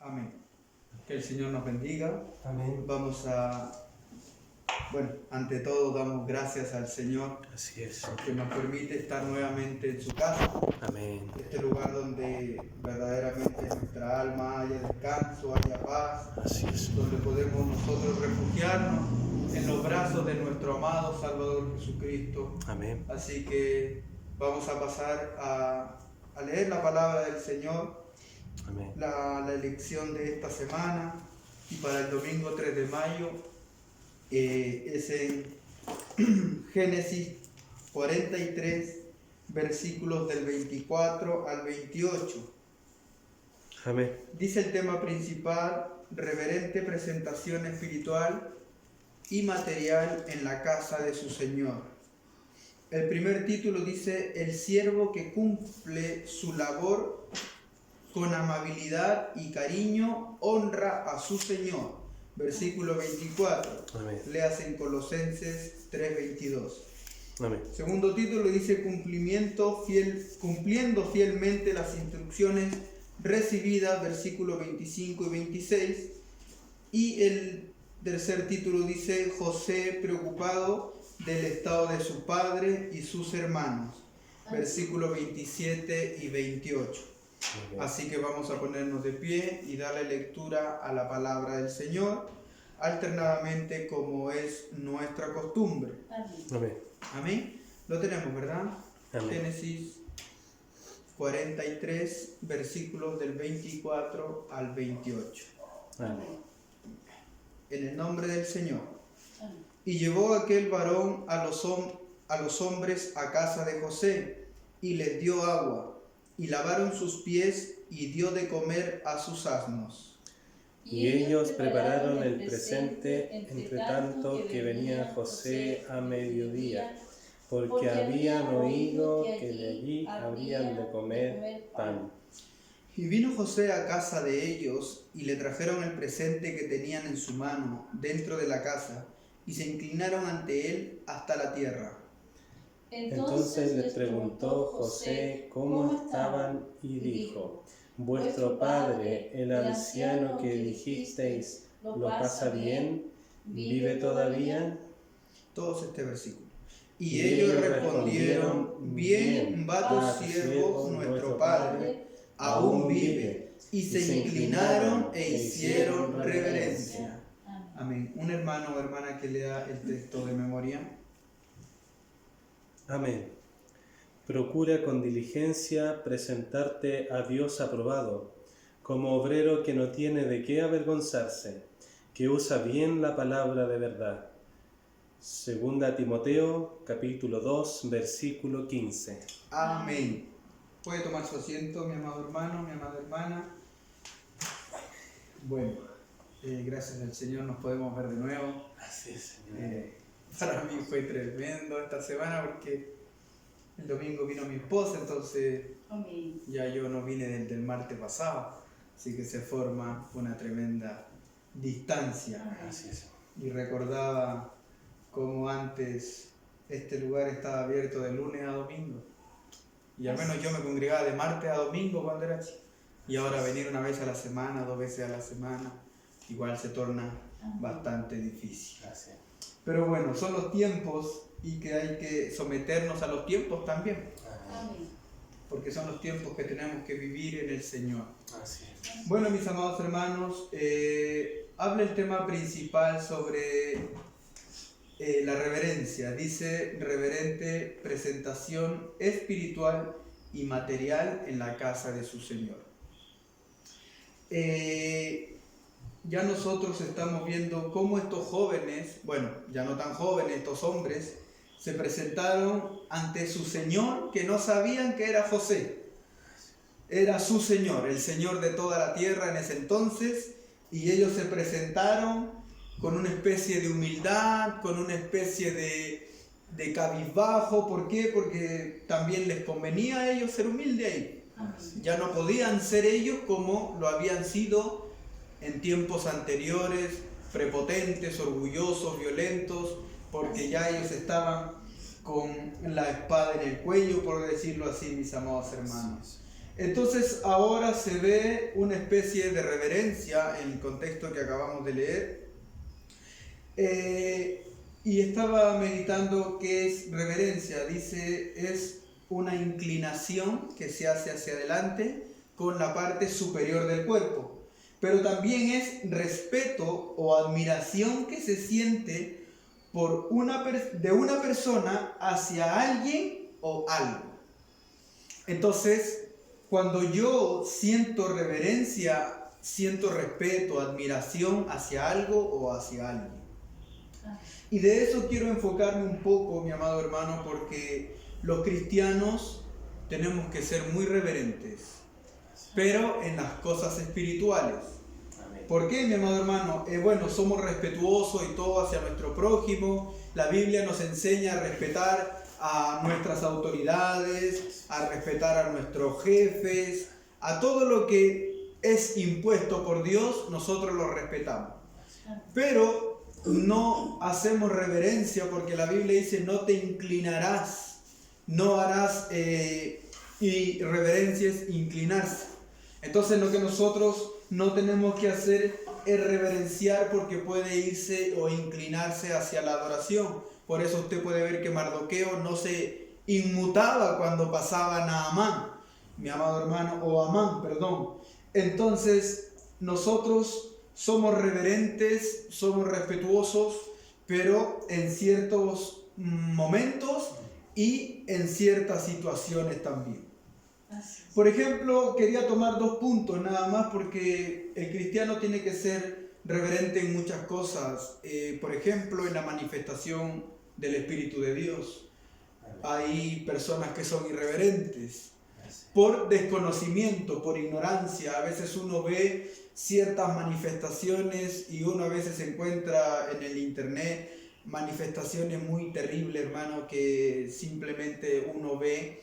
Amén. Que el Señor nos bendiga. Amén. Vamos a, ante todo damos gracias al Señor. Así es. Que nos permite estar nuevamente en su casa. Amén. Este lugar donde verdaderamente nuestra alma haya descanso, haya paz. Así es. Donde podemos nosotros refugiarnos en los brazos de nuestro amado Salvador Jesucristo. Amén. Así que vamos a pasar a leer la palabra del Señor. Amén. La elección de esta semana y para el domingo 3 de mayo es en Génesis 43, versículos del 24 al 28. Amén. Dice el tema principal: reverente presentación espiritual y material en la casa de su Señor. El primer título dice: el siervo que cumple su labor con amabilidad y cariño honra a su Señor. Versículo 24. Amén. Léase en Colosenses 3:22. Amén. Segundo título dice: cumpliendo fielmente las instrucciones recibidas. Versículo 25 y 26. Y el tercer título dice: José preocupado del estado de su padre y sus hermanos. Versículo 27 y 28. Así que vamos a ponernos de pie y darle lectura a la palabra del Señor, alternadamente como es nuestra costumbre. Amén. Amén. Lo tenemos, ¿verdad? Amén. Génesis 43, versículos del 24 al 28. Amén. En el nombre del Señor. Y llevó aquel varón a los hombres a casa de José, y les dio agua, y lavaron sus pies, y dio de comer a sus asnos. Y ellos prepararon el presente, entre tanto que venía José a mediodía, porque habían oído que de allí habrían de comer pan. Y vino José a casa de ellos, y le trajeron el presente que tenían en su mano dentro de la casa, y se inclinaron ante él hasta la tierra. Entonces les preguntó José cómo estaban, y dijo: vuestro padre, el anciano que dijisteis, ¿lo pasa bien? ¿Vive todavía? Todos este versículo. Y ellos respondieron: bien va tu siervo, nuestro padre, aún vive. Y se inclinaron e hicieron reverencia. Amén. Un hermano o hermana que lea el texto de memoria. Amén. Procura con diligencia presentarte a Dios aprobado, como obrero que no tiene de qué avergonzarse, que usa bien la palabra de verdad. Segunda Timoteo, capítulo 2, versículo 15. Amén. Puede tomar su asiento, mi amado hermano, mi amada hermana. Bueno, gracias al Señor nos podemos ver de nuevo. Así es, Señor. Para mí fue tremendo esta semana porque el domingo vino mi esposa, entonces ya yo no vine desde el martes pasado, así que se forma una tremenda distancia. Así es. Y recordaba cómo antes este lugar estaba abierto de lunes a domingo, y al menos yo me congregaba de martes a domingo cuando era chico, y ahora venir una vez a la semana, 2 veces a la semana, igual se torna bastante difícil. Así es. Pero bueno, son los tiempos y que hay que someternos a los tiempos también. Amén. Porque son los tiempos que tenemos que vivir en el Señor. Así es. Bueno, mis amados hermanos, habla el tema principal sobre la reverencia. Dice: reverente presentación espiritual y material en la casa de su Señor. Ya nosotros estamos viendo cómo estos jóvenes, bueno, ya no tan jóvenes, estos hombres, se presentaron ante su Señor, que no sabían que era José. Era su Señor, el Señor de toda la tierra en ese entonces, y ellos se presentaron con una especie de humildad, con una especie de cabizbajo. ¿Por qué? Porque también les convenía a ellos ser humildes ahí. Ya no podían ser ellos como lo habían sido en tiempos anteriores, prepotentes, orgullosos, violentos, porque ya ellos estaban con la espada en el cuello, por decirlo así, mis amados hermanos. Entonces ahora se ve una especie de reverencia en el contexto que acabamos de leer. Y estaba meditando qué es reverencia. Dice, es una inclinación que se hace hacia adelante con la parte superior del cuerpo. Pero también es respeto o admiración que se siente de una persona hacia alguien o algo. Entonces, cuando yo siento reverencia, siento respeto, admiración hacia algo o hacia alguien. Y de eso quiero enfocarme un poco, mi amado hermano, porque los cristianos tenemos que ser muy reverentes, pero en las cosas espirituales. ¿Por qué, mi amado hermano? Bueno, somos respetuosos y todo hacia nuestro prójimo. La Biblia nos enseña a respetar a nuestras autoridades, a respetar a nuestros jefes, a todo lo que es impuesto por Dios, nosotros lo respetamos. Pero no hacemos reverencia porque la Biblia dice, no te inclinarás, no harás, y reverencia es inclinarse. Entonces lo que nosotros no tenemos que hacer es reverenciar porque puede irse o inclinarse hacia la adoración. Por eso usted puede ver que Mardoqueo no se inmutaba cuando pasaba Naamán, mi amado hermano, o Amán, perdón. Entonces nosotros somos reverentes, somos respetuosos, pero en ciertos momentos y en ciertas situaciones también. Por ejemplo, quería tomar 2 puntos nada más porque el cristiano tiene que ser reverente en muchas cosas. Por ejemplo, en la manifestación del Espíritu de Dios. Hay personas que son irreverentes por desconocimiento, por ignorancia. A veces uno ve ciertas manifestaciones y uno a veces encuentra en el internet manifestaciones muy terribles, hermano, que simplemente uno ve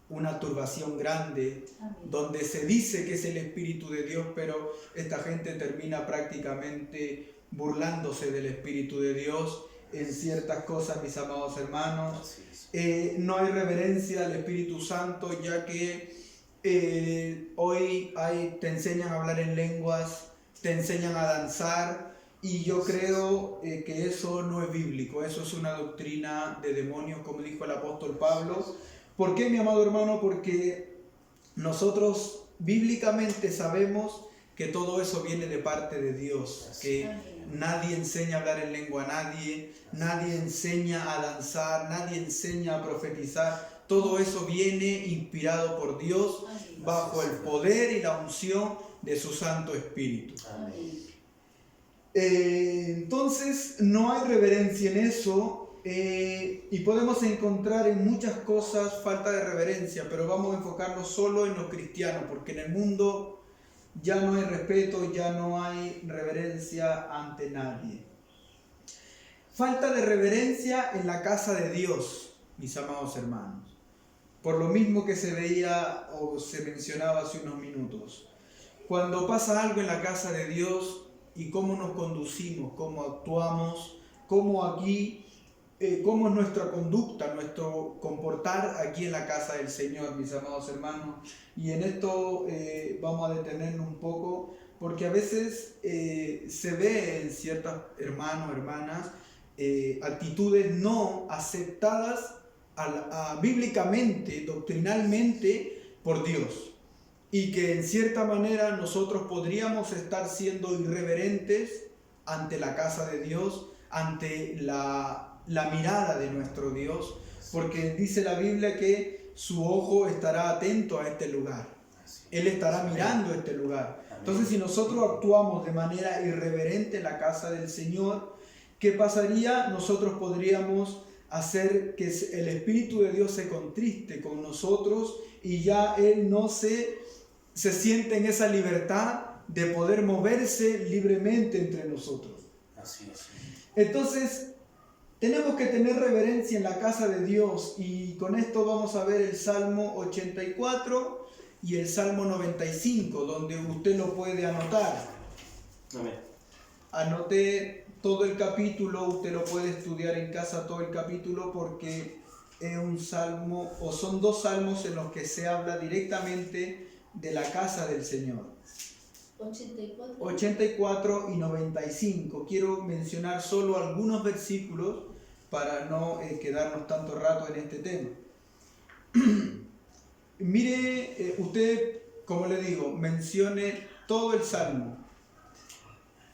una turbación grande, donde se dice que es el Espíritu de Dios, pero esta gente termina prácticamente burlándose del Espíritu de Dios en ciertas cosas, mis amados hermanos. No hay reverencia al Espíritu Santo, ya que hoy te enseñan a hablar en lenguas, te enseñan a danzar, y yo creo que eso no es bíblico, eso es una doctrina de demonios, como dijo el apóstol Pablo. ¿Por qué, mi amado hermano? Porque nosotros bíblicamente sabemos que todo eso viene de parte de Dios, que nadie enseña a hablar en lengua a nadie, nadie enseña a danzar, nadie enseña a profetizar. Todo eso viene inspirado por Dios bajo el poder y la unción de su Santo Espíritu. Entonces no hay reverencia en eso. Y podemos encontrar en muchas cosas falta de reverencia, pero vamos a enfocarnos solo en los cristianos, porque en el mundo ya no hay respeto, ya no hay reverencia ante nadie. Falta de reverencia en la casa de Dios, mis amados hermanos, por lo mismo que se veía o se mencionaba hace unos minutos. Cuando pasa algo en la casa de Dios y cómo nos conducimos, cómo actuamos, cómo es nuestra conducta, nuestro comportar aquí en la casa del Señor, mis amados hermanos. Y en esto vamos a detenernos un poco, porque a veces se ve en ciertos hermanos, hermanas, actitudes no aceptadas bíblicamente, doctrinalmente por Dios. Y que en cierta manera nosotros podríamos estar siendo irreverentes ante la casa de Dios, ante la mirada de nuestro Dios, porque dice la Biblia que su ojo estará atento a este lugar. Él estará mirando este lugar. Entonces, si nosotros actuamos de manera irreverente en la casa del Señor, ¿qué pasaría? Nosotros podríamos hacer que el Espíritu de Dios se contriste con nosotros y ya Él no se siente en esa libertad de poder moverse libremente entre nosotros. Así es. Entonces, tenemos que tener reverencia en la casa de Dios, y con esto vamos a ver el Salmo 84 y el Salmo 95, donde usted lo puede anotar. Amén. Anoté todo el capítulo, usted lo puede estudiar en casa todo el capítulo, porque es un salmo, o son 2 salmos en los que se habla directamente de la casa del Señor. 84. 84 y 95. Quiero mencionar solo algunos versículos para no quedarnos tanto rato en este tema. Mire, usted, como le digo, mencione todo el Salmo.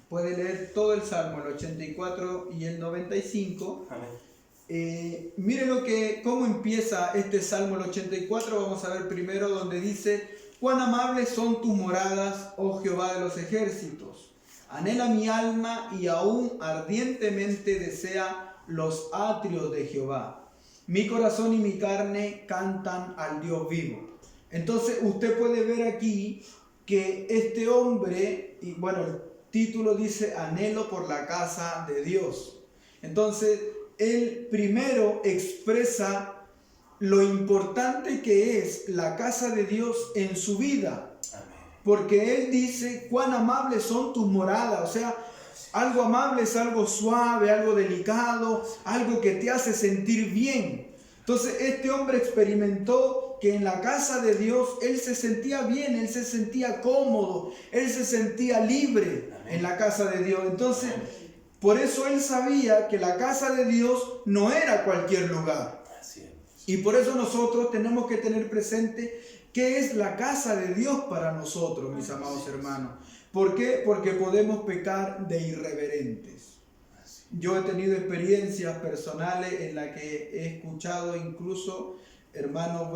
Puede leer todo el Salmo, el 84 y el 95. Amén. Mire cómo empieza este Salmo, el 84. Vamos a ver primero donde dice: cuán amables son tus moradas, oh Jehová de los ejércitos. Anhela mi alma y aún ardientemente desea los atrios de Jehová. Mi corazón y mi carne cantan al Dios vivo. Entonces usted puede ver aquí que este hombre, y bueno, el título dice anhelo por la casa de Dios. Entonces él primero expresa lo importante que es la casa de Dios en su vida. Porque él dice cuán amables son tus moradas. O sea, algo amable es algo suave, algo delicado, algo que te hace sentir bien. Entonces este hombre experimentó que en la casa de Dios él se sentía bien, él se sentía cómodo, él se sentía libre en la casa de Dios. Entonces, por eso él sabía que la casa de Dios no era cualquier lugar. Y por eso nosotros tenemos que tener presente qué es la casa de Dios para nosotros, mis amados hermanos. ¿Por qué? Porque podemos pecar de irreverentes. Yo he tenido experiencias personales en las que he escuchado incluso hermanos,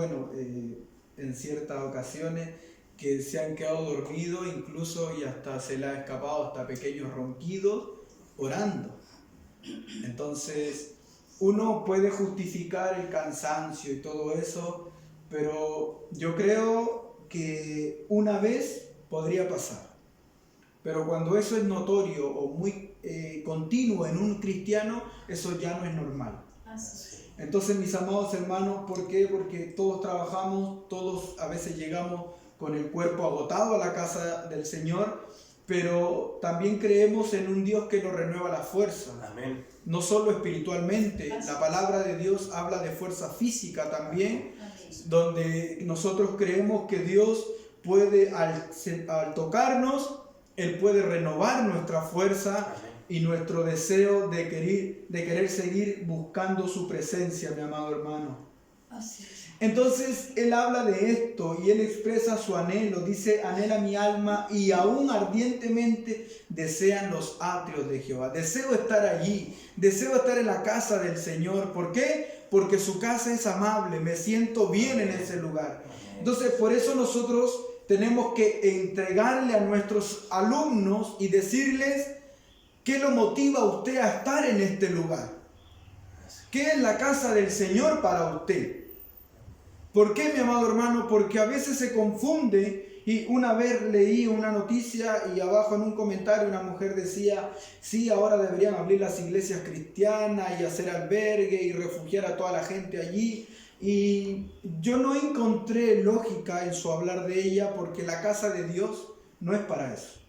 en ciertas ocasiones, que se han quedado dormidos incluso y hasta se les ha escapado hasta pequeños ronquidos orando. Entonces, uno puede justificar el cansancio y todo eso, pero yo creo que una vez podría pasar. Pero cuando eso es notorio o muy continuo en un cristiano, eso ya no es normal. Entonces, mis amados hermanos, ¿por qué? Porque todos trabajamos, todos a veces llegamos con el cuerpo agotado a la casa del Señor, pero también creemos en un Dios que nos renueva la fuerza. Amén. No solo espiritualmente, la palabra de Dios habla de fuerza física también, donde nosotros creemos que Dios puede, al tocarnos, Él puede renovar nuestra fuerza y nuestro deseo de querer seguir buscando su presencia, mi amado hermano. Así es. Entonces él habla de esto y él expresa su anhelo, dice: anhela mi alma y aún ardientemente desean los atrios de Jehová. Deseo estar allí, deseo estar en la casa del Señor. ¿Por qué? Porque su casa es amable, me siento bien en ese lugar. Entonces por eso nosotros tenemos que entregarle a nuestros alumnos y decirles qué lo motiva a usted a estar en este lugar. ¿Qué es la casa del Señor para usted? ¿Por qué, mi amado hermano? Porque a veces se confunde, y una vez leí una noticia y abajo en un comentario una mujer decía: sí, ahora deberían abrir las iglesias cristianas y hacer albergue y refugiar a toda la gente allí. Y yo no encontré lógica en su hablar de ella, porque la casa de Dios no es para eso.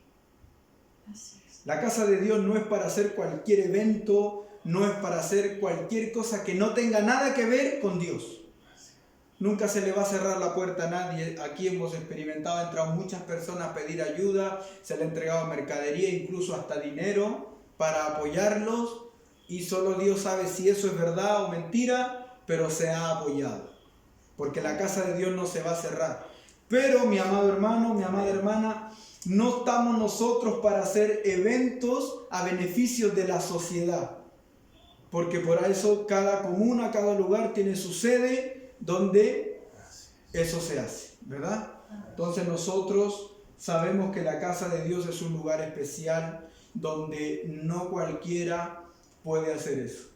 La casa de Dios no es para hacer cualquier evento, no es para hacer cualquier cosa que no tenga nada que ver con Dios. Nunca se le va a cerrar la puerta a nadie. Aquí hemos experimentado, han entrado muchas personas a pedir ayuda, se le ha entregado mercadería, incluso hasta dinero para apoyarlos, y solo Dios sabe si eso es verdad o mentira, pero se ha apoyado, porque la casa de Dios no se va a cerrar. Pero, mi amado hermano, mi amada hermana, no estamos nosotros para hacer eventos a beneficio de la sociedad, porque por eso cada comuna, cada lugar tiene su sede donde eso se hace, ¿verdad? Entonces nosotros sabemos que la casa de Dios es un lugar especial donde no cualquiera puede hacer eso.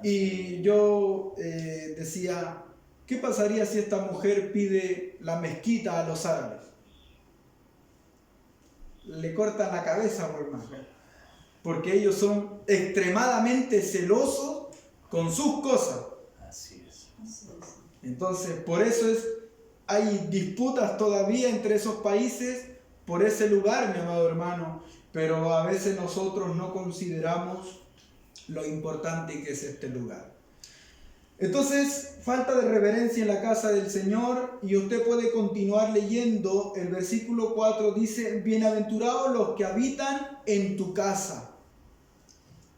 Y yo decía, ¿qué pasaría si esta mujer pide la mezquita a los árabes? Le cortan la cabeza, hermano, porque ellos son extremadamente celosos con sus cosas. Así es. Entonces, por eso hay disputas todavía entre esos países por ese lugar, mi amado hermano, pero a veces nosotros no consideramos lo importante que es este lugar. Entonces, falta de reverencia en la casa del Señor, y usted puede continuar leyendo. El versículo 4 dice: bienaventurados los que habitan en tu casa.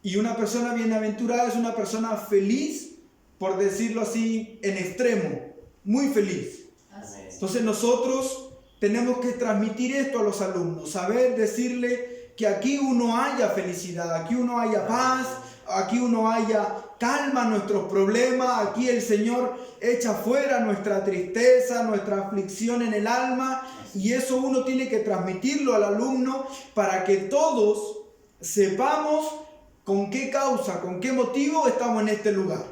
Y una persona bienaventurada es una persona feliz, por decirlo así, en extremo, muy feliz. Así es. Entonces nosotros tenemos que transmitir esto a los alumnos, saber decirle que aquí uno haya felicidad, aquí uno haya paz, aquí uno haya calma nuestros problemas, aquí el Señor echa fuera nuestra tristeza, nuestra aflicción en el alma, y eso uno tiene que transmitirlo al alumno para que todos sepamos con qué causa, con qué motivo estamos en este lugar.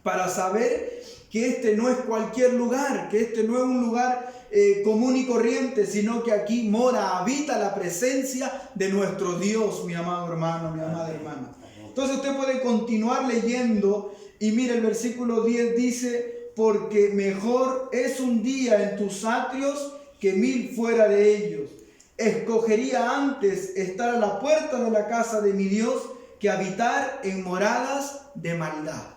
Para saber que este no es cualquier lugar, que este no es un lugar común y corriente, sino que aquí mora, habita la presencia de nuestro Dios, mi amado hermano, mi amada hermana. Entonces usted puede continuar leyendo y mire el versículo 10 dice: porque mejor es un día en tus atrios que 1000 fuera de ellos. Escogería antes estar a la puerta de la casa de mi Dios que habitar en moradas de maldad.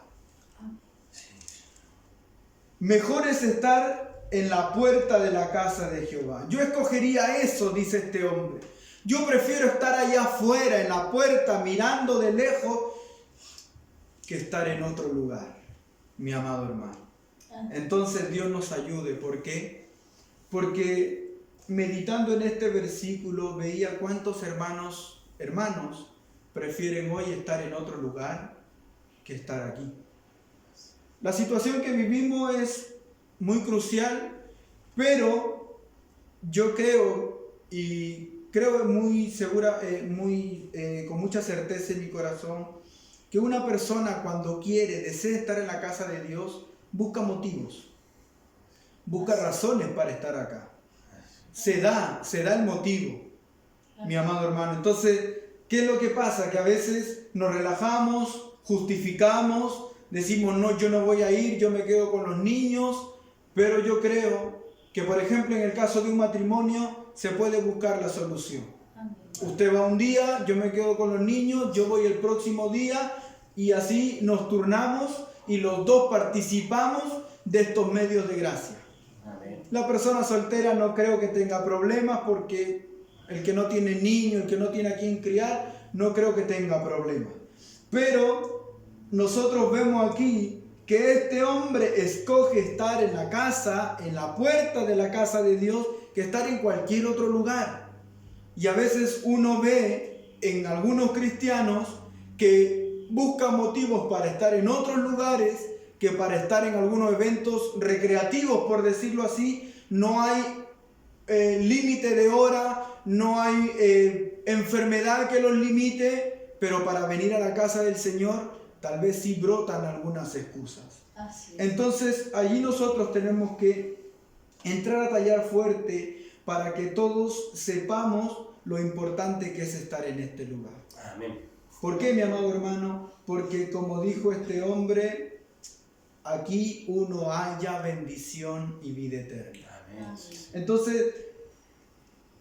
Mejor es estar en la puerta de la casa de Jehová. Yo escogería eso, dice este hombre. Yo prefiero estar allá afuera, en la puerta, mirando de lejos, que estar en otro lugar, mi amado hermano. Entonces Dios nos ayude. ¿Por qué? Porque meditando en este versículo veía cuántos hermanos prefieren hoy estar en otro lugar que estar aquí. La situación que vivimos es muy crucial, pero yo creo, y creo muy segura, con mucha certeza en mi corazón, que una persona cuando desea estar en la casa de Dios, busca motivos, busca razones para estar acá. Se da el motivo, mi amado hermano. Entonces, ¿qué es lo que pasa? Que a veces nos relajamos, justificamos, decimos: no, yo no voy a ir, yo me quedo con los niños. Pero yo creo que, por ejemplo, en el caso de un matrimonio, se puede buscar la solución. Usted va un día, yo me quedo con los niños, yo voy el próximo día, y así nos turnamos y los dos participamos de estos medios de gracia. La persona soltera no creo que tenga problemas, porque el que no tiene niños, el que no tiene a quien criar, no creo que tenga problemas. Pero nosotros vemos aquí que este hombre escoge estar en la casa, en la puerta de la casa de Dios, que estar en cualquier otro lugar. Y a veces uno ve en algunos cristianos que buscan motivos para estar en otros lugares, que para estar en algunos eventos recreativos, por decirlo así. No hay límite de hora, no hay enfermedad que los limite, pero para venir a la casa del Señor tal vez sí brotan algunas excusas. Entonces allí nosotros tenemos que entrar a tallar fuerte para que todos sepamos lo importante que es estar en este lugar. Amén. ¿Por qué, mi amado hermano? Porque como dijo este hombre, aquí uno haya bendición y vida eterna. Amén. Entonces,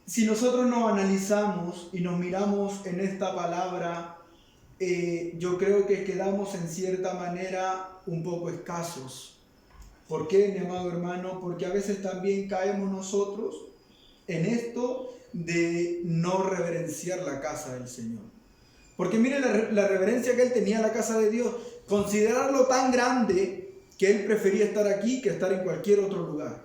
si nosotros nos analizamos y nos miramos en esta palabra, yo creo que quedamos en cierta manera un poco escasos. ¿Por qué, mi amado hermano? Porque a veces también caemos nosotros en esto de no reverenciar la casa del Señor. Porque mire la reverencia que él tenía a la casa de Dios, considerarlo tan grande que él prefería estar aquí que estar en cualquier otro lugar.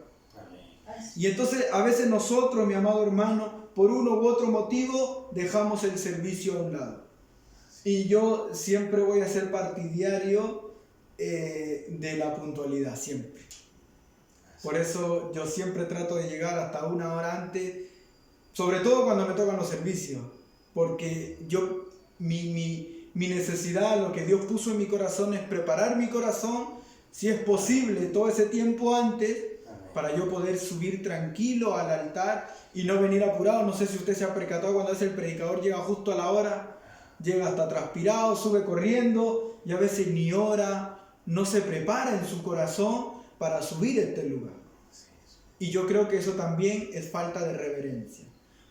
Y entonces a veces nosotros, mi amado hermano, por uno u otro motivo dejamos el servicio a un lado. Y yo siempre voy a ser partidario de la puntualidad, siempre. Por eso yo siempre trato de llegar hasta 1 hora antes, sobre todo cuando me tocan los servicios, porque mi necesidad, lo que Dios puso en mi corazón es preparar mi corazón, si es posible, todo ese tiempo antes, para yo poder subir tranquilo al altar y no venir apurado. No sé si usted se ha percatado, cuando el predicador llega justo a la hora, llega hasta transpirado, sube corriendo y a veces ni ora, no se prepara en su corazón para subir a este lugar. Y yo creo que eso también es falta de reverencia.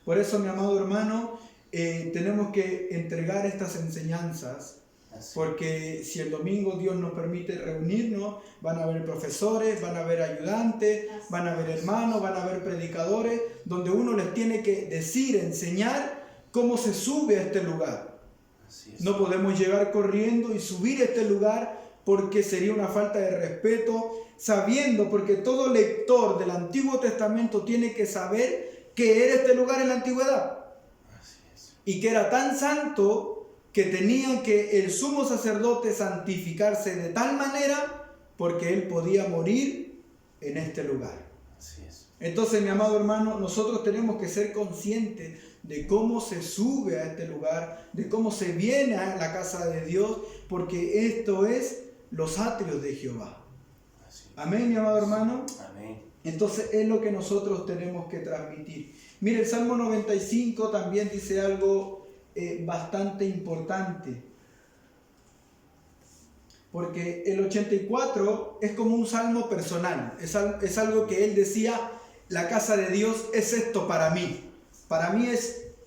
Por eso, mi amado hermano, tenemos que entregar estas enseñanzas Porque si el domingo Dios nos permite reunirnos, van a haber profesores, van a haber ayudantes, van a haber hermanos, van a haber predicadores, donde uno les tiene que decir, enseñar cómo se sube a este lugar. No podemos llegar corriendo y subir a este lugar porque sería una falta de respeto, sabiendo, porque todo lector del Antiguo Testamento tiene que saber qué era este lugar en la antigüedad. Y que era tan santo que tenían que el sumo sacerdote santificarse de tal manera porque él podía morir en este lugar. Entonces, mi amado hermano, nosotros tenemos que ser conscientes de cómo se sube a este lugar, de cómo se viene a la casa de Dios, porque esto es los atrios de Jehová. Amén, mi amado hermano. Amén. Entonces es lo que nosotros tenemos que transmitir. Mire, el Salmo 95 también dice algo bastante importante, porque el 84 es como un salmo personal, es algo que él decía, la casa de Dios es esto para mí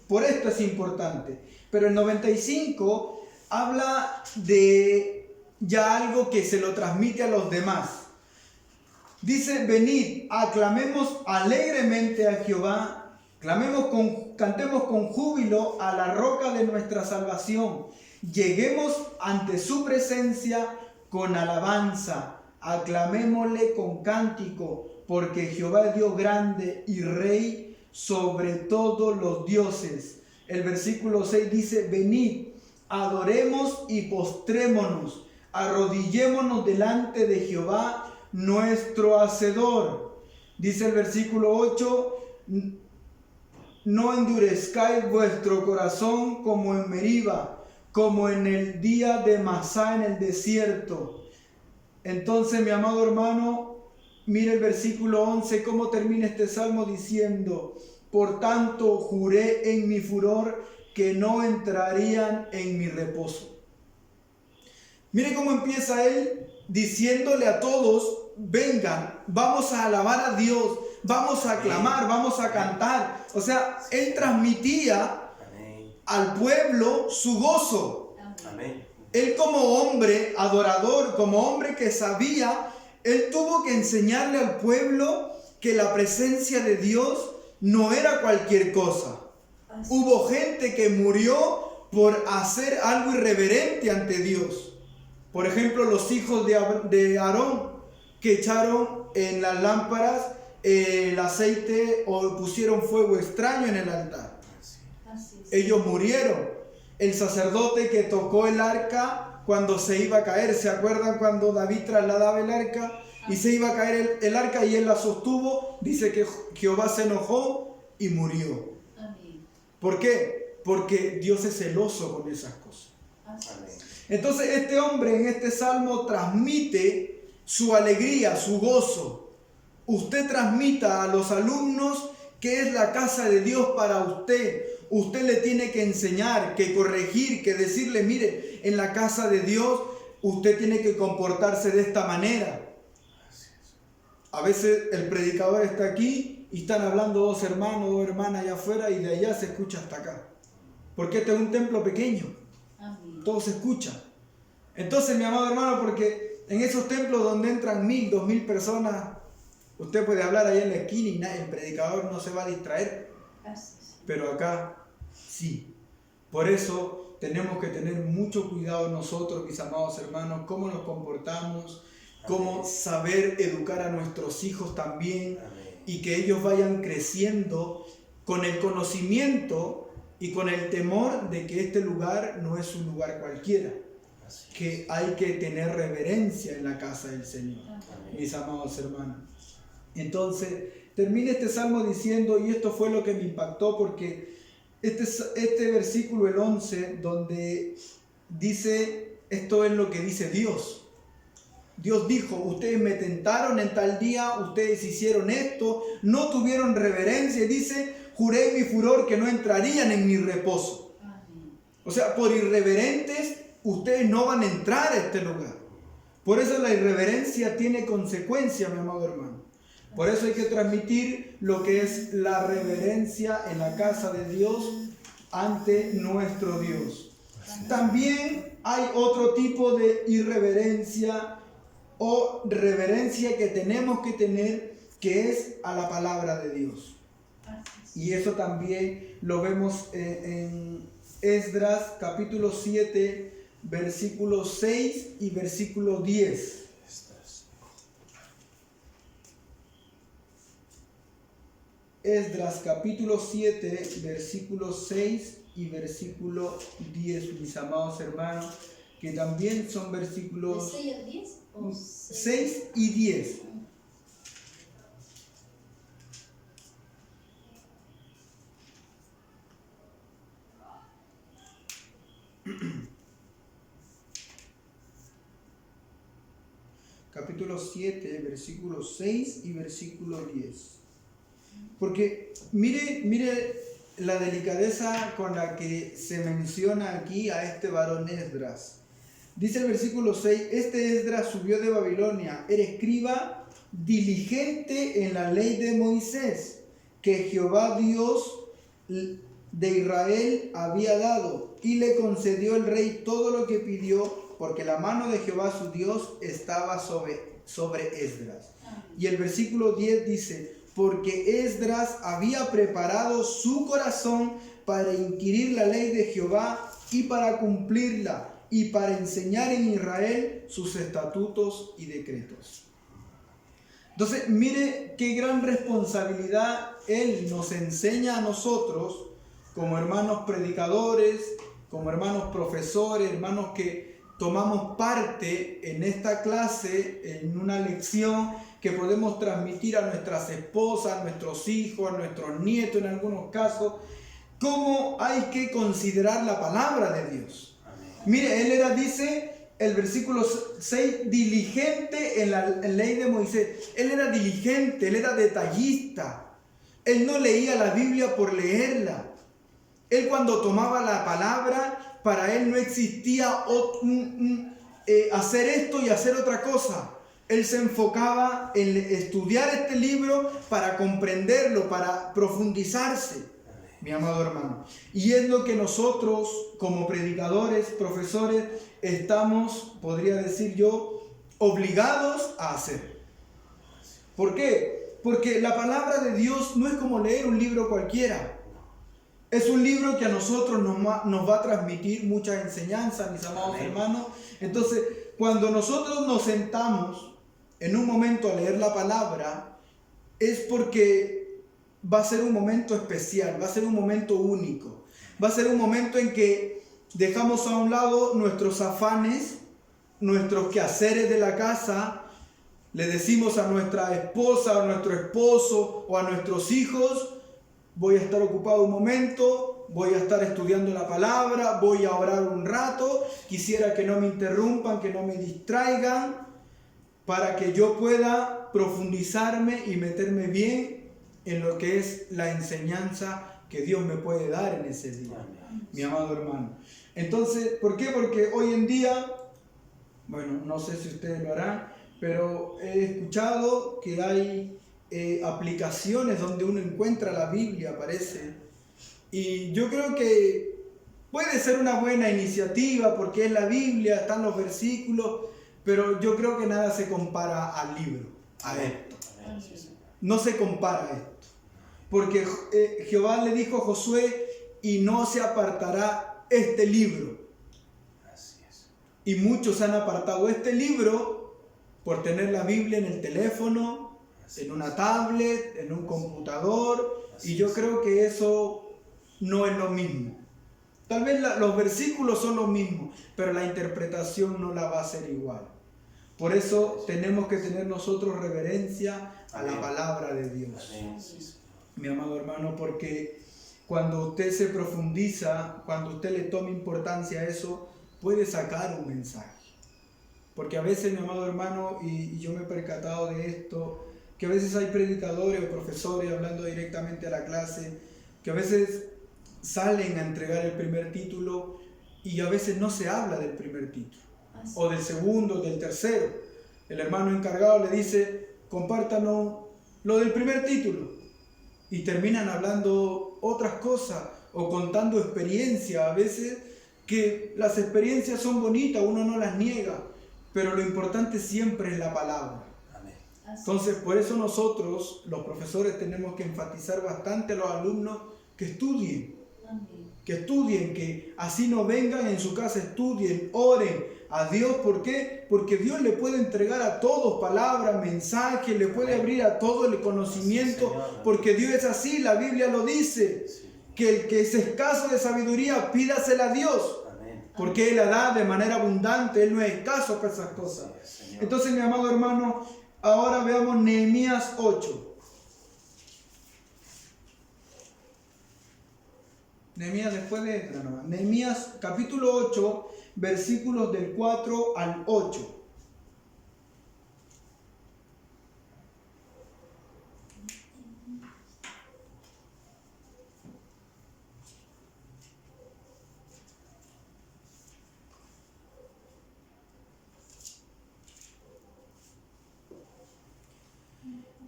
por esto es importante, pero el 95 habla de ya algo que se lo transmite a los demás. Dice, venid, aclamemos alegremente a Jehová, cantemos con júbilo a la roca de nuestra salvación. Lleguemos ante su presencia con alabanza. Aclamémosle con cántico, porque Jehová es Dios grande y Rey sobre todos los dioses. El versículo 6 dice, venid, adoremos y postrémonos, arrodillémonos delante de Jehová, nuestro Hacedor. Dice el versículo 8, no endurezcáis vuestro corazón como en Meriba, como en el día de Masá en el desierto. Entonces, mi amado hermano, mire el versículo 11, cómo termina este salmo diciendo, por tanto juré en mi furor que no entrarían en mi reposo. Mire cómo empieza él diciéndole a todos, vengan, vamos a alabar a Dios, vamos a aclamar, vamos a cantar. O sea, él transmitía al pueblo su gozo. Amén. Él como hombre adorador, como hombre que sabía, él tuvo que enseñarle al pueblo que la presencia de Dios no era cualquier cosa. Hubo gente que murió por hacer algo irreverente ante Dios. Por ejemplo, los hijos de Aarón, que echaron en las lámparas el aceite o pusieron fuego extraño en el altar. Ellos murieron. El sacerdote que tocó el arca cuando se iba a caer, ¿se acuerdan cuando David trasladaba el arca y se iba a caer el arca y él la sostuvo? Dice que Jehová se enojó y murió. ¿Por qué? Porque Dios es celoso con esas cosas. Entonces este hombre en este salmo transmite su alegría, su gozo. Usted transmita a los alumnos que es la casa de Dios para usted. Usted le tiene que enseñar, que corregir, que decirle, mire, en la casa de Dios usted tiene que comportarse de esta manera. A veces el predicador está aquí y están hablando dos hermanos, dos hermanas allá afuera y de allá se escucha hasta acá. Porque este es un templo pequeño. Todo se escucha. Entonces, mi amado hermano, porque en esos templos donde entran 1000, 2000 personas, usted puede hablar ahí en la esquina y el predicador no se va a distraer. Pero acá sí. Por eso tenemos que tener mucho cuidado nosotros, mis amados hermanos, cómo nos comportamos, cómo saber educar a nuestros hijos también y que ellos vayan creciendo con el conocimiento y con el temor de que este lugar no es un lugar cualquiera, que hay que tener reverencia en la casa del Señor, mis amados hermanos. Entonces, termina este salmo diciendo, y esto fue lo que me impactó, porque este versículo, el 11, donde dice, esto es lo que dice Dios. Dios dijo, ustedes me tentaron en tal día, ustedes hicieron esto, no tuvieron reverencia, y dice, juré en mi furor que no entrarían en mi reposo. O sea, por irreverentes, ustedes no van a entrar a este lugar. Por eso la irreverencia tiene consecuencia, mi amado hermano. Por eso hay que transmitir lo que es la reverencia en la casa de Dios ante nuestro Dios. También hay otro tipo de irreverencia o reverencia que tenemos que tener, que es a la palabra de Dios. Y eso también lo vemos en Esdras capítulo 7, versículo 6 y versículo 10. Esdras capítulo 7, versículo 6 y versículo 10, mis amados hermanos, que también son versículos ¿De 6 al 10? ¿O 6 y 10. Capítulo 7, versículo 6 y versículo 10. Porque mire la delicadeza con la que se menciona aquí a este varón Esdras. Dice el versículo 6, este Esdras subió de Babilonia, era escriba diligente en la ley de Moisés, que Jehová Dios de Israel había dado, y le concedió el rey todo lo que pidió, porque la mano de Jehová su Dios estaba sobre Esdras. Y el versículo 10 dice, porque Esdras había preparado su corazón para inquirir la ley de Jehová y para cumplirla, y para enseñar en Israel sus estatutos y decretos. Entonces, mire qué gran responsabilidad Él nos enseña a nosotros, como hermanos predicadores, como hermanos profesores, hermanos que tomamos parte en esta clase, en una lección que podemos transmitir a nuestras esposas, a nuestros hijos, a nuestros nietos en algunos casos, cómo hay que considerar la palabra de Dios. Mire, él era, dice el versículo 6, diligente en la ley de Moisés. Él era diligente, él era detallista. Él no leía la Biblia por leerla. Él cuando tomaba la palabra, para él no existía hacer esto y hacer otra cosa. Él se enfocaba en estudiar este libro para comprenderlo, para profundizarse, mi amado hermano. Y es lo que nosotros, como predicadores, profesores, estamos, podría decir yo, obligados a hacer. ¿Por qué? Porque la palabra de Dios no es como leer un libro cualquiera. Es un libro que a nosotros nos va a transmitir mucha enseñanza, mis amados hermanos. Entonces, cuando nosotros nos sentamos en un momento a leer la palabra, es porque va a ser un momento especial, va a ser un momento único. Va a ser un momento en que dejamos a un lado nuestros afanes, nuestros quehaceres de la casa. Le decimos a nuestra esposa, a nuestro esposo o a nuestros hijos, voy a estar ocupado un momento, voy a estar estudiando la palabra, voy a orar un rato, quisiera que no me interrumpan, que no me distraigan, para que yo pueda profundizarme y meterme bien en lo que es la enseñanza que Dios me puede dar en ese día, mi amado hermano. Entonces, ¿por qué? Porque hoy en día, bueno, no sé si ustedes lo harán, pero he escuchado que hay aplicaciones donde uno encuentra la Biblia, parece. Y yo creo que puede ser una buena iniciativa porque es la Biblia, están los versículos, pero yo creo que nada se compara al libro, a esto. No se compara a esto. Porque Jehová le dijo a Josué, y no se apartará este libro. Y muchos han apartado este libro por tener la Biblia en el teléfono, en una tablet, en un computador, y yo creo que eso no es lo mismo. Tal vez los versículos son los mismos, pero la interpretación no la va a ser igual. Por eso tenemos que tener nosotros reverencia a la palabra de Dios. Mi amado hermano, porque cuando usted se profundiza, cuando usted le toma importancia a eso, puede sacar un mensaje. Porque a veces, mi amado hermano, y yo me he percatado de esto, que a veces hay predicadores o profesores hablando directamente a la clase, que a veces salen a entregar el primer título y a veces no se habla del primer título, o del segundo, del tercero. El hermano encargado le dice, compártanos lo del primer título, y terminan hablando otras cosas o contando experiencias a veces que las experiencias son bonitas, uno no las niega, pero lo importante siempre es la palabra. Amén. Así Entonces, por eso nosotros, los profesores, tenemos que enfatizar bastante a los alumnos que estudien, Amén. que así no vengan en su casa, estudien, oren a Dios. ¿Por qué? Porque Dios le puede entregar a todos palabras, mensajes, le puede abrir a todo el conocimiento, porque Dios es así, la Biblia lo dice, que el que es escaso de sabiduría, pídasela a Dios, Amén. porque Él la da de manera abundante, Él no es escaso para esas cosas. Entonces, mi amado hermano, ahora veamos Nehemías 8. Nehemías después de Esdras, ¿no? Nehemías capítulo 8, versículos del 4 al 8.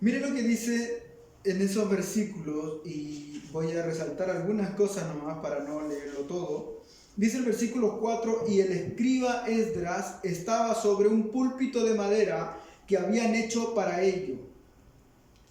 Mire lo que dice en esos versículos, y voy a resaltar algunas cosas nomás para no leerlo todo. Dice el versículo 4: y el escriba Esdras estaba sobre un púlpito de madera que habían hecho para ello.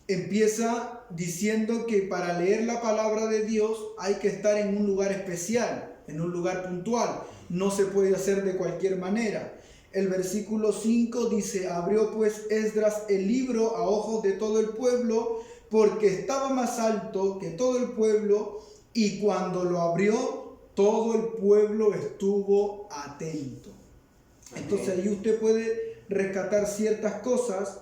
Empieza diciendo que para leer la palabra de Dios hay que estar en un lugar especial, en un lugar puntual. No se puede hacer de cualquier manera. El versículo 5 dice: abrió pues Esdras el libro a ojos de todo el pueblo, porque estaba más alto que todo el pueblo, y cuando lo abrió, todo el pueblo estuvo atento. Entonces ahí usted puede rescatar ciertas cosas.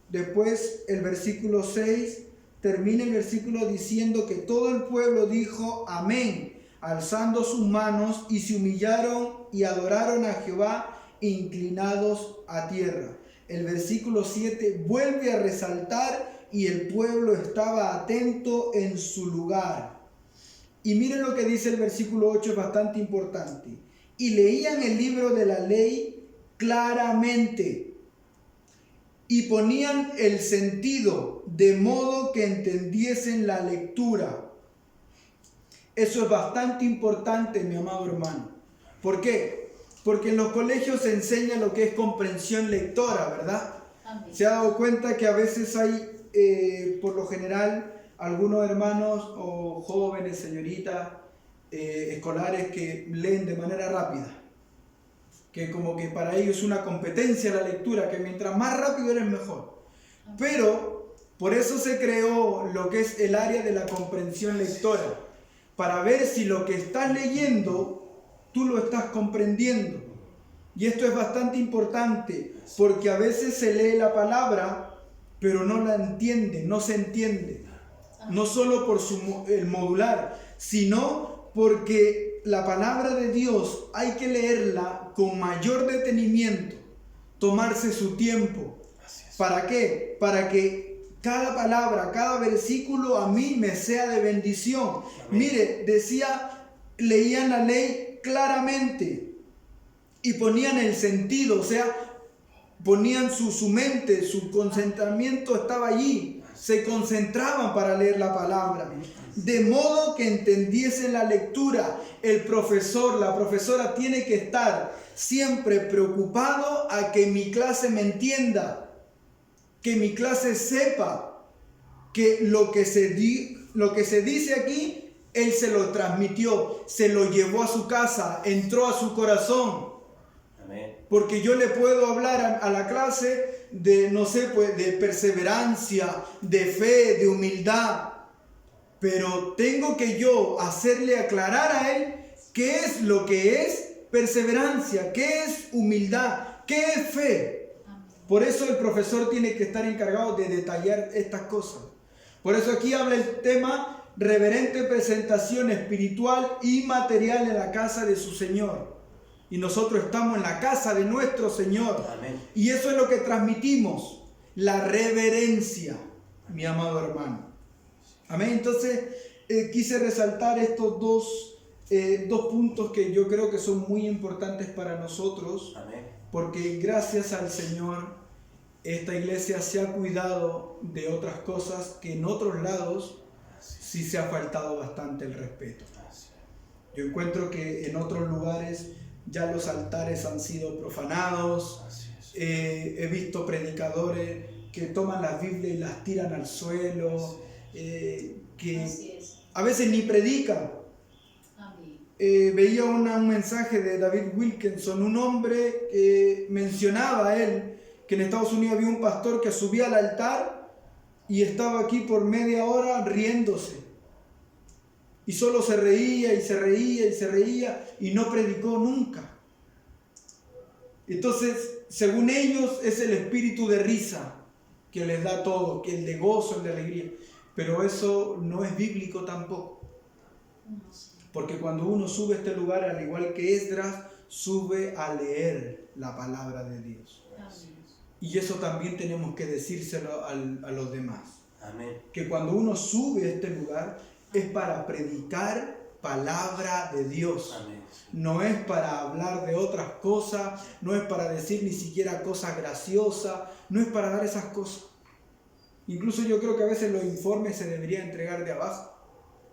Después el versículo 6 termina el versículo diciendo que todo el pueblo dijo amén, alzando sus manos, y se humillaron y adoraron a Jehová, inclinados a tierra. El versículo 7 vuelve a resaltar: y el pueblo estaba atento en su lugar. Y miren lo que dice el versículo 8, es bastante importante: y leían el libro de la ley claramente, y ponían el sentido, de modo que entendiesen la lectura. Eso es bastante importante, mi amado hermano. ¿Por qué? Porque en los colegios se enseña lo que es comprensión lectora, ¿verdad? Amén. Se ha dado cuenta que a veces hay, por lo general, algunos hermanos o jóvenes, señoritas, escolares que leen de manera rápida. Que como que para ellos es una competencia la lectura, que mientras más rápido eres mejor. Pero por eso se creó lo que es el área de la comprensión lectora, para ver si lo que estás leyendo tú lo estás comprendiendo. Y esto es bastante importante, porque a veces se lee la palabra, pero no la entiende, no se entiende. No solo por el modular, sino porque la palabra de Dios hay que leerla con mayor detenimiento, tomarse su tiempo. ¿Para qué? Para que cada palabra, cada versículo a mí me sea de bendición. Amén. Mire, decía, leían la ley claramente y ponían el sentido, o sea, ponían su mente, su concentramiento estaba allí, se concentraban para leer la palabra, de modo que entendiesen la lectura. El profesor, la profesora tiene que estar siempre preocupado a que mi clase me entienda, que mi clase sepa que lo que se dice aquí, él se lo transmitió, se lo llevó a su casa, entró a su corazón. Amén. Porque yo le puedo hablar a la clase de, no sé, pues, de perseverancia, de fe, de humildad. Pero tengo que yo hacerle aclarar a él qué es lo que es perseverancia, qué es humildad, qué es fe. Por eso el profesor tiene que estar encargado de detallar estas cosas. Por eso aquí habla el tema: reverente presentación espiritual y material en la casa de su Señor. Y nosotros estamos en la casa de nuestro Señor. Amén. Y eso es lo que transmitimos, la reverencia, mi amado hermano. Amén. Entonces quise resaltar estos dos puntos que yo creo que son muy importantes para nosotros. Amén. Porque gracias al Señor esta iglesia se ha cuidado de otras cosas que en otros lados sí se ha faltado bastante el respeto. Yo encuentro que en otros lugares ya los altares han sido profanados. Así es. He visto predicadores que toman las Biblias y las tiran al suelo, que Así es. a veces ni predican. Amén. Veía un mensaje de David Wilkinson, un hombre que mencionaba a él que en Estados Unidos había un pastor que subía al altar y estaba aquí por media hora riéndose. Y solo se reía y se reía y se reía y no predicó nunca. Entonces, según ellos, es el espíritu de risa que les da todo, que el de gozo, el de alegría. Pero eso no es bíblico tampoco. No sé. Porque cuando uno sube a este lugar, al igual que Esdras, sube a leer la palabra de Dios. Amén. Y eso también tenemos que decírselo a los demás. Amén. Que cuando uno sube a este lugar es para predicar palabra de Dios. Amén. No es para hablar de otras cosas, no es para decir ni siquiera cosas graciosas, no es para dar esas cosas. Incluso yo creo que a veces los informes se deberían entregar de abajo.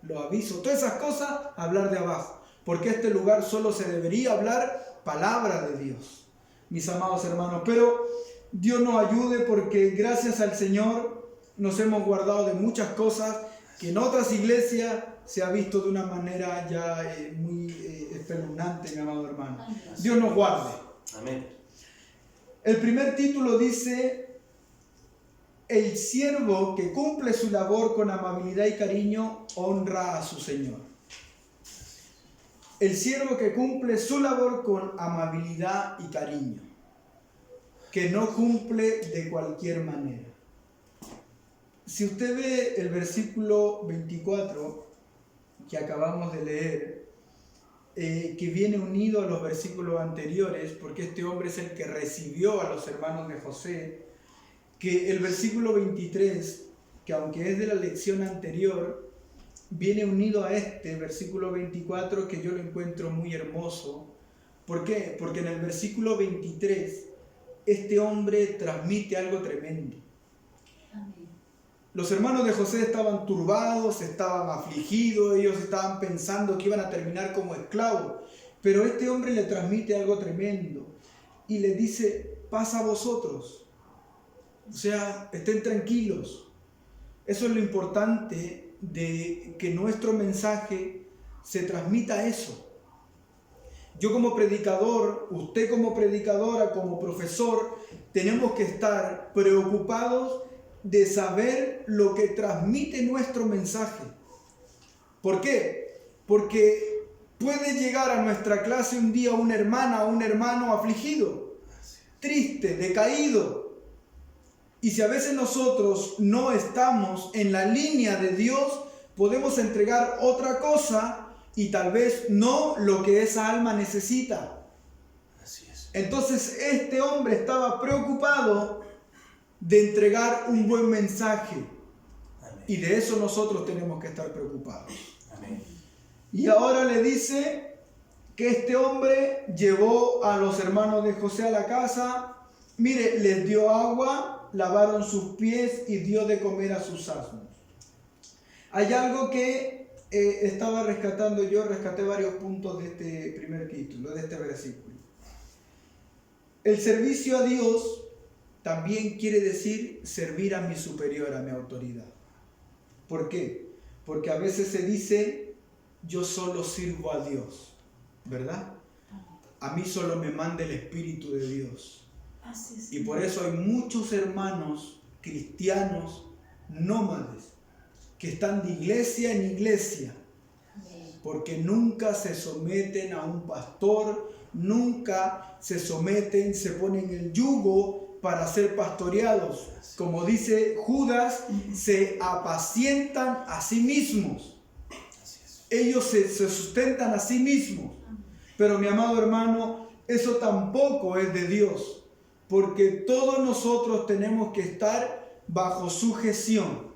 Los avisos, todas esas cosas, hablar de abajo. Porque este lugar solo se debería hablar palabra de Dios, mis amados hermanos. Pero Dios nos ayude, porque gracias al Señor nos hemos guardado de muchas cosas que en otras iglesias se ha visto de una manera ya muy espeluznante, mi amado hermano. Amén. Dios nos guarde. Amén. El primer título dice: el siervo que cumple su labor con amabilidad y cariño honra a su Señor. El siervo que cumple su labor con amabilidad y cariño, que no cumple de cualquier manera. Si usted ve el versículo 24 que acabamos de leer, que viene unido a los versículos anteriores, porque este hombre es el que recibió a los hermanos de José, que el versículo 23, que aunque es de la lección anterior, viene unido a este versículo 24, que yo lo encuentro muy hermoso. ¿Por qué? Porque en el versículo 23 este hombre transmite algo tremendo. Amén. Los hermanos de José estaban turbados, estaban afligidos, ellos estaban pensando que iban a terminar como esclavos, pero este hombre le transmite algo tremendo y le dice: paz a vosotros. O sea, estén tranquilos. Eso es lo importante, de que nuestro mensaje se transmita eso. Yo como predicador, usted como predicadora, como profesor, tenemos que estar preocupados de saber lo que transmite nuestro mensaje. ¿Por qué? Porque puede llegar a nuestra clase un día una hermana o un hermano afligido, triste, decaído. Y si a veces nosotros no estamos en la línea de Dios, podemos entregar otra cosa y tal vez no lo que esa alma necesita. Así es. Entonces este hombre estaba preocupado de entregar un buen mensaje. Amén. Y de eso nosotros tenemos que estar preocupados. Amén. Y ahora le dice que este hombre llevó a los hermanos de José a la casa. Mire, les dio agua, lavaron sus pies y dio de comer a sus asnos. Hay algo que estaba rescatando yo, rescaté varios puntos de este primer título, de este versículo. El servicio a Dios también quiere decir servir a mi superior, a mi autoridad. ¿Por qué? Porque a veces se dice: yo solo sirvo a Dios, ¿verdad? A mí solo me manda el Espíritu de Dios. Así es. Y por eso hay muchos hermanos cristianos nómades que están de iglesia en iglesia, Amén. porque nunca se someten a un pastor, nunca se someten, se ponen el yugo para ser pastoreados. Como dice Judas, se apacientan a sí mismos. Así es. Ellos se sustentan a sí mismos. Pero mi amado hermano, eso tampoco es de Dios, porque todos nosotros tenemos que estar bajo sujeción.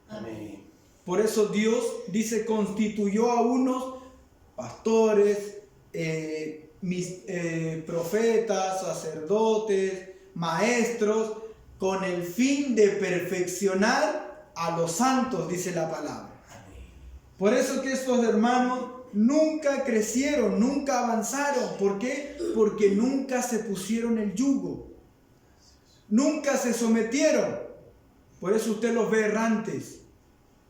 Amén. Por eso Dios dice: constituyó a unos pastores, profetas, sacerdotes, maestros, con el fin de perfeccionar a los santos, dice la palabra. Amén. Por eso que estos hermanos nunca crecieron, nunca avanzaron. ¿Por qué? Porque nunca se pusieron el yugo. Nunca se sometieron. Por eso usted los ve errantes.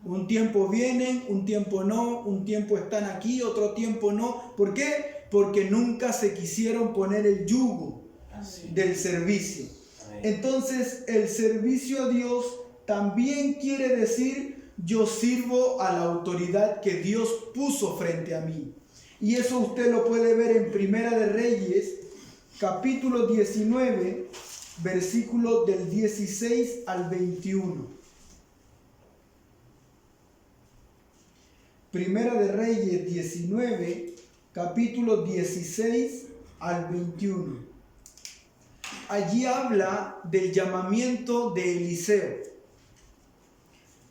Un tiempo vienen, un tiempo no, un tiempo están aquí, otro tiempo no. ¿Por qué? Porque nunca se quisieron poner el yugo del servicio. Entonces, el servicio a Dios también quiere decir: yo sirvo a la autoridad que Dios puso frente a mí. Y eso usted lo puede ver en Primera de Reyes, capítulo 19, versículos del 16 al 21. Primera de Reyes 19, capítulo 16 al 21. Allí habla del llamamiento de Eliseo.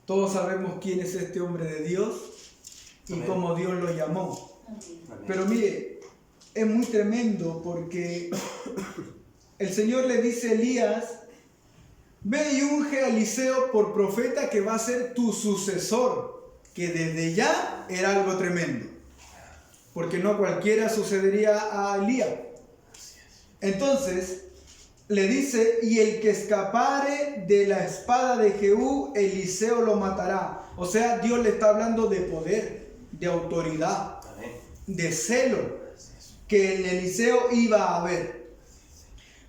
Todos sabemos quién es este hombre de Dios y Amén. cómo Dios lo llamó. Amén. Pero mire, es muy tremendo porque el Señor le dice a Elías: ve y unge a Eliseo por profeta, que va a ser tu sucesor. Que desde ya era algo tremendo, porque no cualquiera sucedería a Elías. Entonces le dice: y el que escapare de la espada de Jehú, Eliseo lo matará. O sea, Dios le está hablando de poder, de autoridad, de celo, que en Eliseo iba a haber.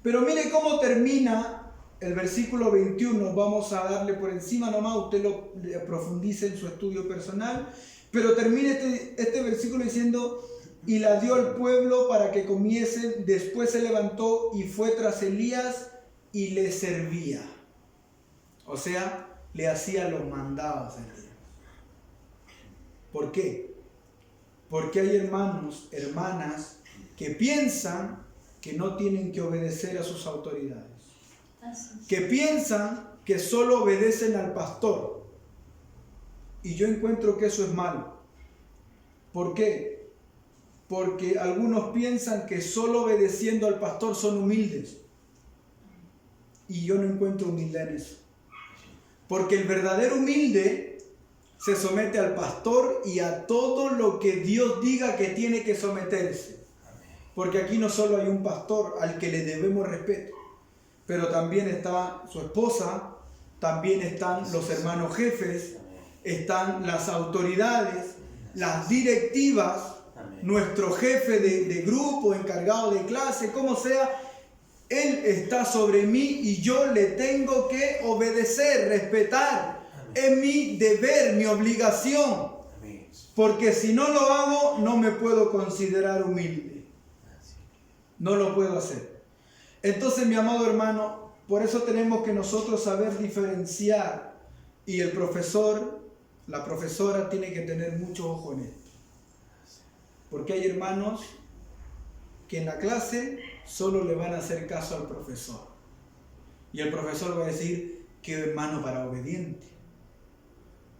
Pero mire cómo termina el versículo 21. Vamos a darle por encima nomás, usted lo profundice en su estudio personal. Pero termina este versículo diciendo: y la dio al pueblo para que comiesen. Después se levantó y fue tras Elías y le servía. O sea, le hacía los mandados a Elías. ¿Por qué? Porque hay hermanos, hermanas que piensan que no tienen que obedecer a sus autoridades, que piensan que solo obedecen al pastor. Y yo encuentro que eso es malo. ¿Por qué? Porque algunos piensan que solo obedeciendo al pastor son humildes. Y yo no encuentro humildad en eso. Porque el verdadero humilde se somete al pastor y a todo lo que Dios diga que tiene que someterse. Porque aquí no solo hay un pastor al que le debemos respeto, pero también está su esposa, también están los hermanos jefes, están las autoridades, las directivas, nuestro jefe de grupo, encargado de clase, como sea. Él está sobre mí y yo le tengo que obedecer, respetar. Es mi deber, mi obligación. Porque si no lo hago, no me puedo considerar humilde. No lo puedo hacer. Entonces, mi amado hermano, por eso tenemos que nosotros saber diferenciar. Y el profesor, la profesora tiene que tener mucho ojo en esto. Porque hay hermanos que en la clase solo le van a hacer caso al profesor. Y el profesor va a decir: qué hermano para obediente.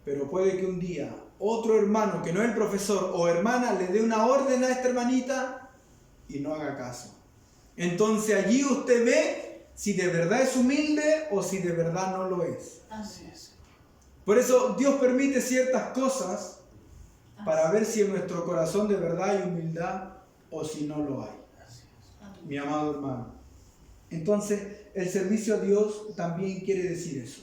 Pero puede que un día otro hermano que no es el profesor o hermana le dé una orden a esta hermanita y no haga caso. Entonces allí usted ve si de verdad es humilde o si de verdad no lo es. Así es. Por eso Dios permite ciertas cosas para ver si en nuestro corazón de verdad hay humildad o si no lo hay. Mi amado hermano. Entonces, el servicio a Dios también quiere decir eso.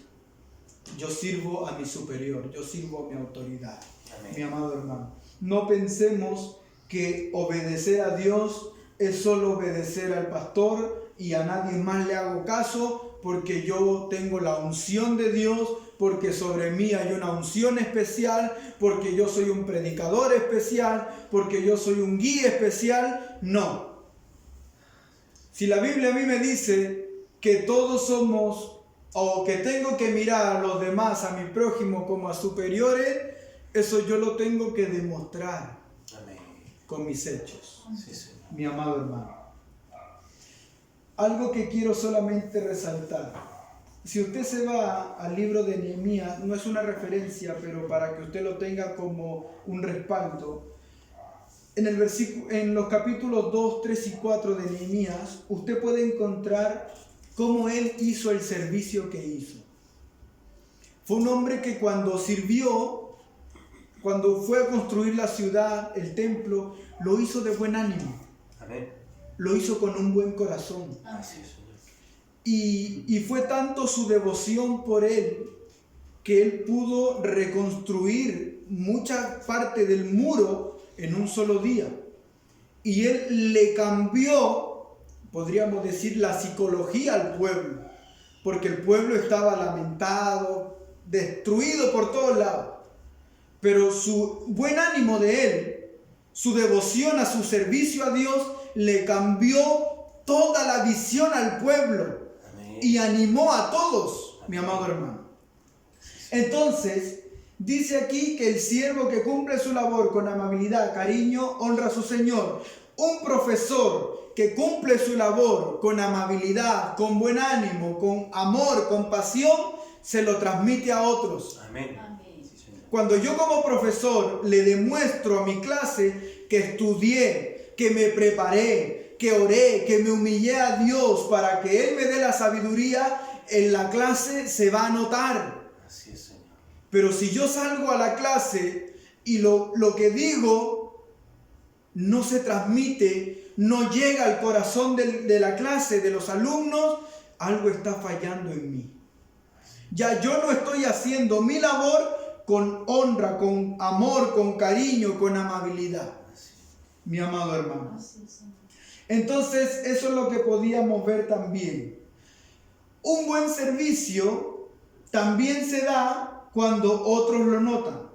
Yo sirvo a mi superior, yo sirvo a mi autoridad. Amén. Mi amado hermano. No pensemos que obedecer a Dios es solo obedecer al pastor y a nadie más le hago caso porque yo tengo la unción de Dios, porque sobre mí hay una unción especial, porque yo soy un predicador especial, porque yo soy un guía especial. No. Si la Biblia a mí me dice que todos somos, o que tengo que mirar a los demás, a mi prójimo, como a superiores, eso yo lo tengo que demostrar. Amén. Con mis hechos. Sí, sí. Mi amado hermano. Algo que quiero solamente resaltar. Si usted se va al libro de Nehemías, no es una referencia, pero para que usted lo tenga como un respaldo. En los capítulos 2, 3 y 4 de Nehemías, usted puede encontrar cómo él hizo el servicio que hizo. Fue un hombre que cuando sirvió, cuando fue a construir la ciudad, el templo, lo hizo de buen ánimo. Amén. Lo hizo con un buen corazón. Así es, Señor. Y fue tanto su devoción por él que él pudo reconstruir mucha parte del muro en un solo día. Y él le cambió, podríamos decir, la psicología al pueblo, porque el pueblo estaba lamentado, destruido por todos lados. Pero su buen ánimo de él, su devoción a su servicio a Dios, le cambió toda la visión al pueblo. Amén. Y animó a todos, mi amado hermano. Entonces, dice aquí que el siervo que cumple su labor con amabilidad, cariño, honra a su Señor. Un profesor que cumple su labor con amabilidad, con buen ánimo, con amor, con pasión, se lo transmite a otros. Amén. Amén. Sí, Señor. Cuando yo como profesor le demuestro a mi clase que estudié, que me preparé, que oré, que me humillé a Dios para que Él me dé la sabiduría, en la clase se va a notar. Así es, Señor. Pero si yo salgo a la clase y lo que digo no se transmite, no llega al corazón de la clase, de los alumnos, algo está fallando en mí. Ya yo no estoy haciendo mi labor con honra, con amor, con cariño, con amabilidad, mi amado hermano. Así es, Señor. Entonces, eso es lo que podíamos ver también. Un buen servicio también se da cuando otros lo notan.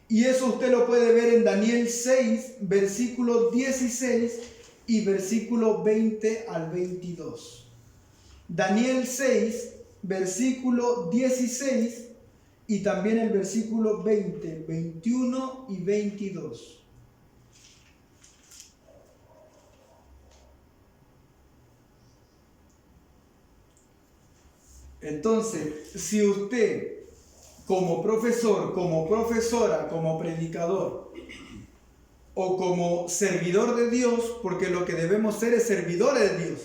Y eso usted lo puede ver en Daniel 6, versículo 16 y versículo 20 al 22. Daniel 6, versículo 16 y también el versículo 20, 21 y 22. Entonces, si usted como profesor, como profesora, como predicador o como servidor de Dios, porque lo que debemos ser es servidores de Dios.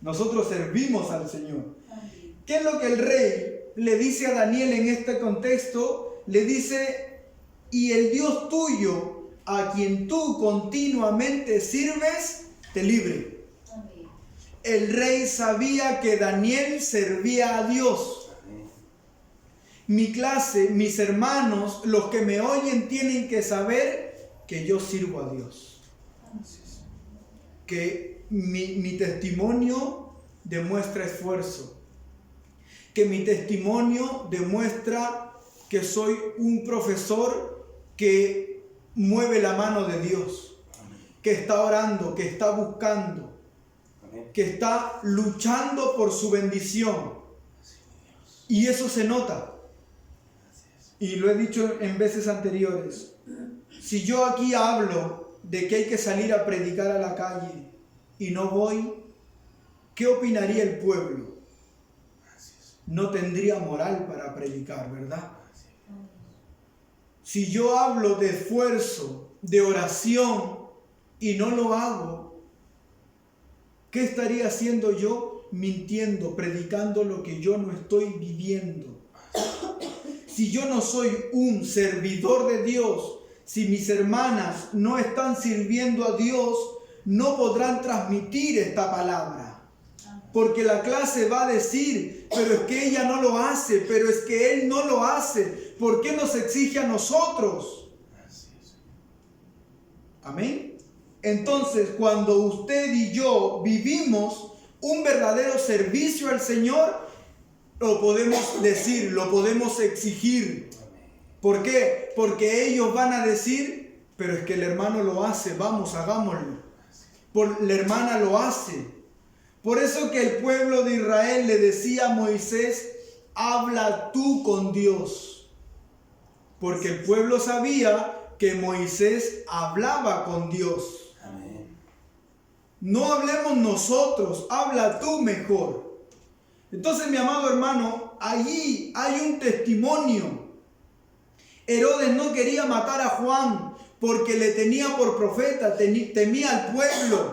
Nosotros servimos al Señor. Amén. ¿Qué es lo que el rey le dice a Daniel en este contexto? Le dice, y el Dios tuyo, a quien tú continuamente sirves, te libre. Amén. El rey sabía que Daniel servía a Dios. Amén. Mi clase, mis hermanos, los que me oyen tienen que saber que yo sirvo a Dios. Así es. Que mi testimonio demuestra esfuerzo. Que mi testimonio demuestra que soy un profesor que mueve la mano de Dios. Amén. Que está orando, que está buscando, Amén. que está luchando por su bendición. Así es, Dios. Y eso se nota. Así es. Y lo he dicho en veces anteriores. Si yo aquí hablo de que hay que salir a predicar a la calle y no voy, ¿qué opinaría el pueblo? Así es. No tendría moral para predicar, ¿verdad? Así es. Amén. Si yo hablo de esfuerzo, de oración y no lo hago, ¿qué estaría haciendo yo? Mintiendo, predicando lo que yo no estoy viviendo. Si yo no soy un servidor de Dios, si mis hermanas no están sirviendo a Dios, no podrán transmitir esta palabra. Porque la clase va a decir, pero es que ella no lo hace, pero es que él no lo hace. ¿Por qué nos exige a nosotros? Así es. Amén. Entonces, cuando usted y yo vivimos un verdadero servicio al Señor, lo podemos decir, lo podemos exigir. ¿Por qué? Porque ellos van a decir, pero es que el hermano lo hace, vamos, hagámoslo. La hermana lo hace. Por eso que el pueblo de Israel le decía a Moisés, habla tú con Dios. Porque el pueblo sabía que Moisés hablaba con Dios. Amén. No hablemos nosotros, habla tú mejor. Entonces, mi amado hermano, allí hay un testimonio. Herodes no quería matar a Juan porque le tenía por profeta, temía al pueblo.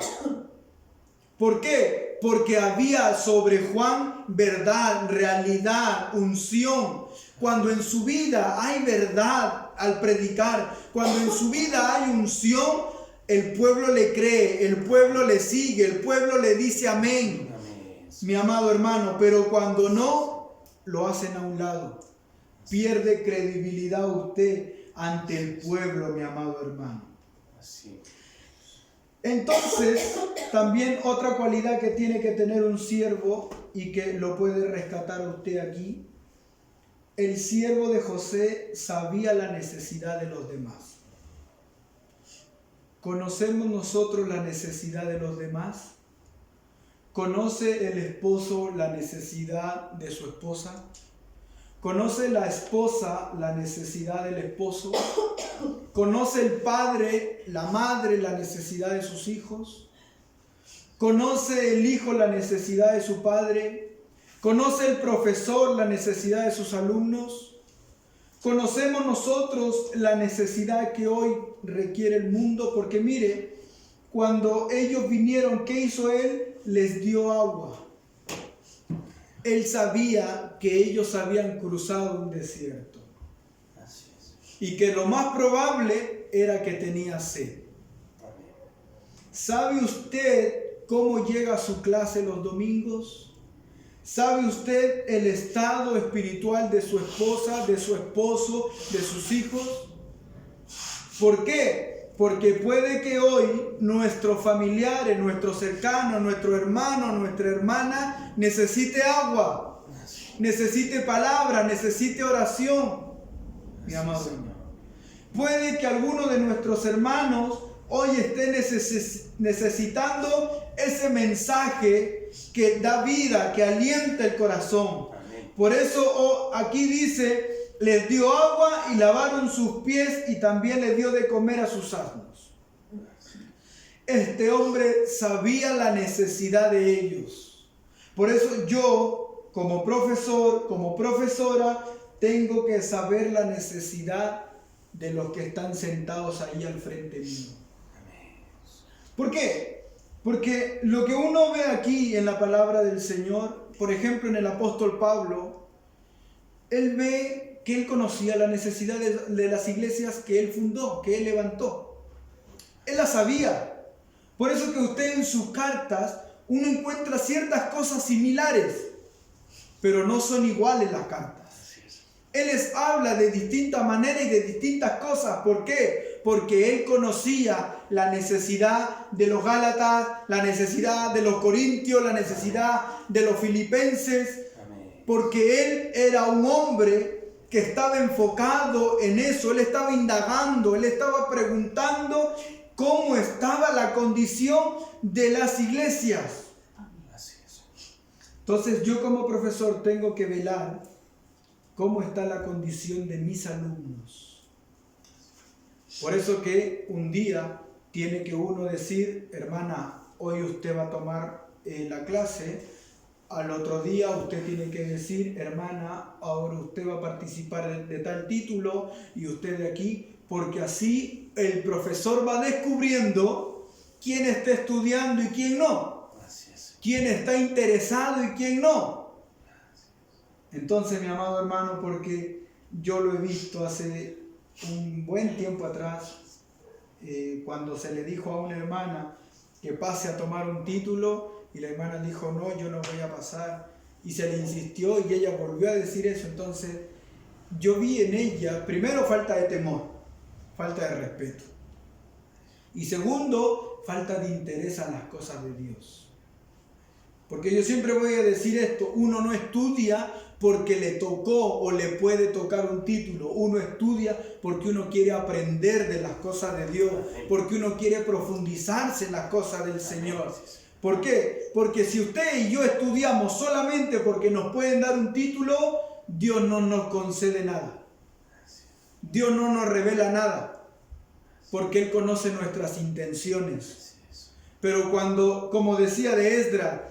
¿Por qué? Porque había sobre Juan verdad, realidad, unción. Cuando en su vida hay verdad, al predicar, cuando en su vida hay unción, el pueblo le cree, el pueblo le sigue, el pueblo le dice amén, mi amado hermano. Pero cuando no, lo hacen a un lado. Pierde credibilidad usted ante el pueblo, mi amado hermano. Entonces, también otra cualidad que tiene que tener un siervo y que lo puede rescatar usted aquí, el siervo de José sabía la necesidad de los demás. ¿Conocemos nosotros la necesidad de los demás? ¿Conoce el esposo la necesidad de su esposa? ¿Conoce la esposa la necesidad del esposo? ¿Conoce el padre, la madre, la necesidad de sus hijos? ¿Conoce el hijo la necesidad de su padre? ¿Conoce el profesor la necesidad de sus alumnos? ¿Conocemos nosotros la necesidad que hoy requiere el mundo? Porque mire, cuando ellos vinieron, ¿qué hizo él? Les dio agua. Él sabía que ellos habían cruzado un desierto y que lo más probable era que tenía sed. ¿Sabe usted cómo llega a su clase los domingos? ¿Sabe usted el estado espiritual de su esposa, de su esposo, de sus hijos? ¿Por qué? Porque puede que hoy nuestros familiares, nuestros cercanos, nuestro hermano, nuestra hermana necesite agua, necesite palabra, necesite oración, mi amado hermano. Puede que alguno de nuestros hermanos hoy esté necesitando ese mensaje que da vida, que alienta el corazón. Por eso aquí dice, les dio agua y lavaron sus pies y también les dio de comer a sus asnos. Este hombre sabía la necesidad de ellos. Por eso yo, como profesor, como profesora, tengo que saber la necesidad de los que están sentados ahí al frente mío. ¿Por qué? Porque lo que uno ve aquí en la palabra del Señor, por ejemplo en el apóstol Pablo, él ve que él conocía la necesidad de las iglesias que él fundó, que él levantó. Él la sabía. Por eso que usted en sus cartas uno encuentra ciertas cosas similares, pero no son iguales las cartas. Él les habla de distintas maneras y de distintas cosas. ¿Por qué? Porque él conocía la necesidad de los Gálatas, la necesidad de los Corintios, la necesidad de los Filipenses. Porque él era un hombre que estaba enfocado en eso. Él estaba indagando, él estaba preguntando cómo estaba la condición de las iglesias. Entonces yo como profesor tengo que velar cómo está la condición de mis alumnos. Por eso que un día tiene que uno decir, hermana, hoy usted va a tomar la clase. Al otro día usted tiene que decir, hermana, ahora usted va a participar de tal título y usted de aquí, porque así el profesor va descubriendo quién está estudiando y quién no, quién está interesado y quién no. Entonces, mi amado hermano, porque yo lo he visto hace un buen tiempo atrás, cuando se le dijo a una hermana que pase a tomar un título, y la hermana dijo, no, yo no voy a pasar, y se le insistió y ella volvió a decir eso. Entonces yo vi en ella, primero, falta de temor, falta de respeto, y segundo, falta de interés a las cosas de Dios. Porque yo siempre voy a decir esto, uno no estudia porque le tocó o le puede tocar un título, uno estudia porque uno quiere aprender de las cosas de Dios, porque uno quiere profundizarse en las cosas del Señor. ¿Por qué? Porque si usted y yo estudiamos solamente porque nos pueden dar un título, Dios no nos concede nada. Dios no nos revela nada, porque Él conoce nuestras intenciones. Pero cuando, como decía de Esdras,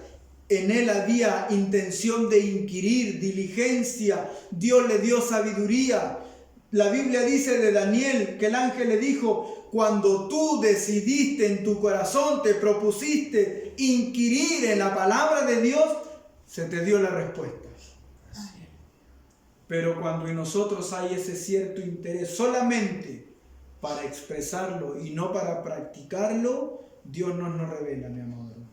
en él había intención de inquirir, diligencia, Dios le dio sabiduría. La Biblia dice de Daniel que el ángel le dijo, cuando tú decidiste en tu corazón, te propusiste inquirir en la palabra de Dios, se te dio la respuesta. Pero cuando en nosotros hay ese cierto interés solamente para expresarlo y no para practicarlo, Dios nos revela, mi amado hermano.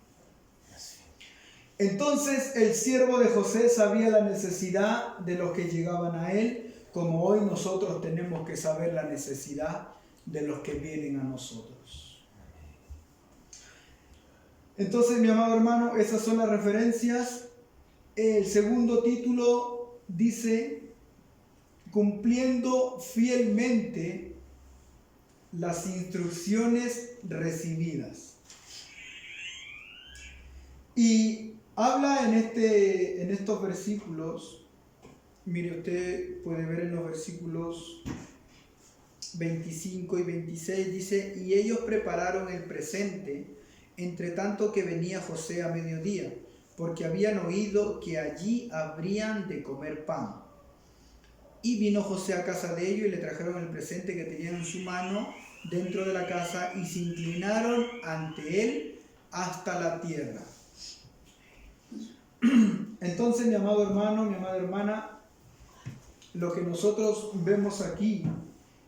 Entonces el siervo de José sabía la necesidad de los que llegaban a él, como hoy nosotros tenemos que saber la necesidad de los que vienen a nosotros. Entonces, mi amado hermano, esas son las referencias. El segundo título dice, cumpliendo fielmente las instrucciones recibidas. Y habla en estos versículos, mire, usted puede ver en los versículos 25 y 26, dice, y ellos prepararon el presente, entre tanto que venía José a mediodía, porque habían oído que allí habrían de comer pan. Y vino José a casa de ellos y le trajeron el presente que tenían en su mano dentro de la casa y se inclinaron ante él hasta la tierra. Entonces, mi amado hermano, mi amada hermana, lo que nosotros vemos aquí,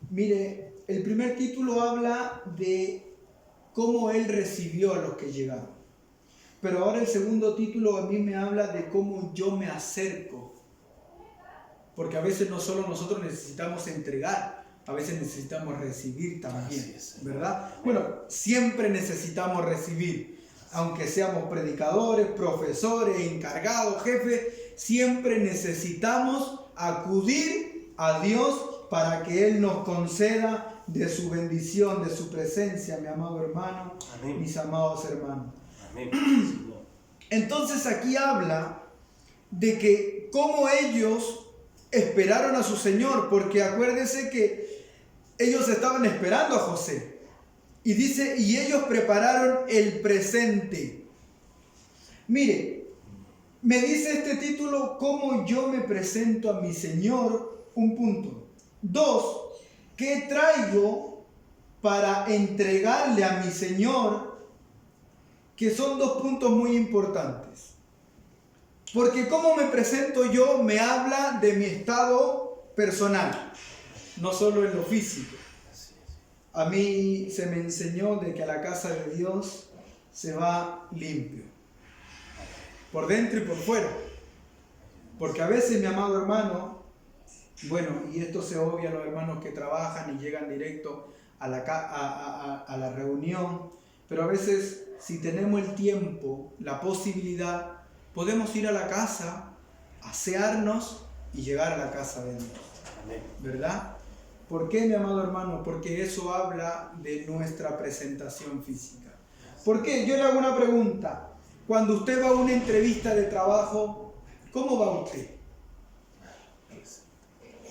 mire, el primer título habla de cómo él recibió a los que llegaron. Pero ahora el segundo título a mí me habla de cómo yo me acerco. Porque a veces no solo nosotros necesitamos entregar, a veces necesitamos recibir también, ¿verdad? Bueno, siempre necesitamos recibir. Aunque seamos predicadores, profesores, encargados, jefes, siempre necesitamos acudir a Dios para que Él nos conceda de su bendición, de su presencia, mi amado hermano, amén, mis amados hermanos. Amén. Entonces aquí habla de que cómo ellos esperaron a su Señor, porque acuérdense que ellos estaban esperando a José. Y dice, y ellos prepararon el presente. Mire, me dice este título, cómo yo me presento a mi Señor, un punto. 2, ¿qué traigo para entregarle a mi Señor? Que son 2 puntos muy importantes. Porque cómo me presento yo me habla de mi estado personal, no solo en lo físico. A mí se me enseñó de que a la casa de Dios se va limpio, por dentro y por fuera. Porque a veces, mi amado hermano, bueno, y esto se obvia a los hermanos que trabajan y llegan directo a la reunión, pero a veces si tenemos el tiempo, la posibilidad, podemos ir a la casa, asearnos y llegar a la casa de Dios, ¿verdad? ¿Por qué, mi amado hermano? Porque eso habla de nuestra presentación física. ¿Por qué? Yo le hago una pregunta. Cuando usted va a una entrevista de trabajo, ¿cómo va usted?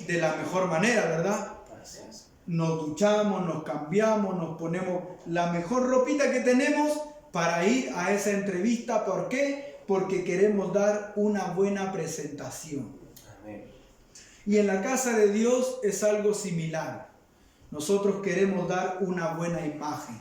De la mejor manera, ¿verdad? Nos duchamos, nos cambiamos, nos ponemos la mejor ropita que tenemos para ir a esa entrevista. ¿Por qué? Porque queremos dar una buena presentación. Y en la casa de Dios es algo similar. Nosotros queremos dar una buena imagen.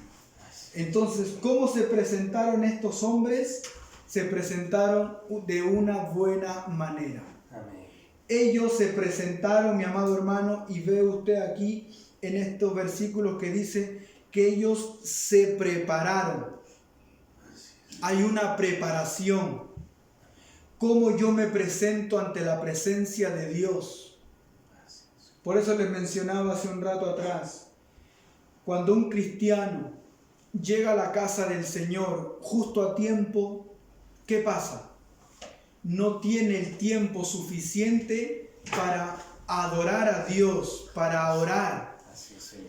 Entonces, ¿cómo se presentaron estos hombres? Se presentaron de una buena manera. Amén. Ellos se presentaron, mi amado hermano, y ve usted aquí en estos versículos que dice que ellos se prepararon. Hay una preparación. ¿Cómo yo me presento ante la presencia de Dios? Por eso les mencionaba hace un rato atrás, cuando un cristiano llega a la casa del Señor justo a tiempo, ¿qué pasa? No tiene el tiempo suficiente para adorar a Dios, para orar.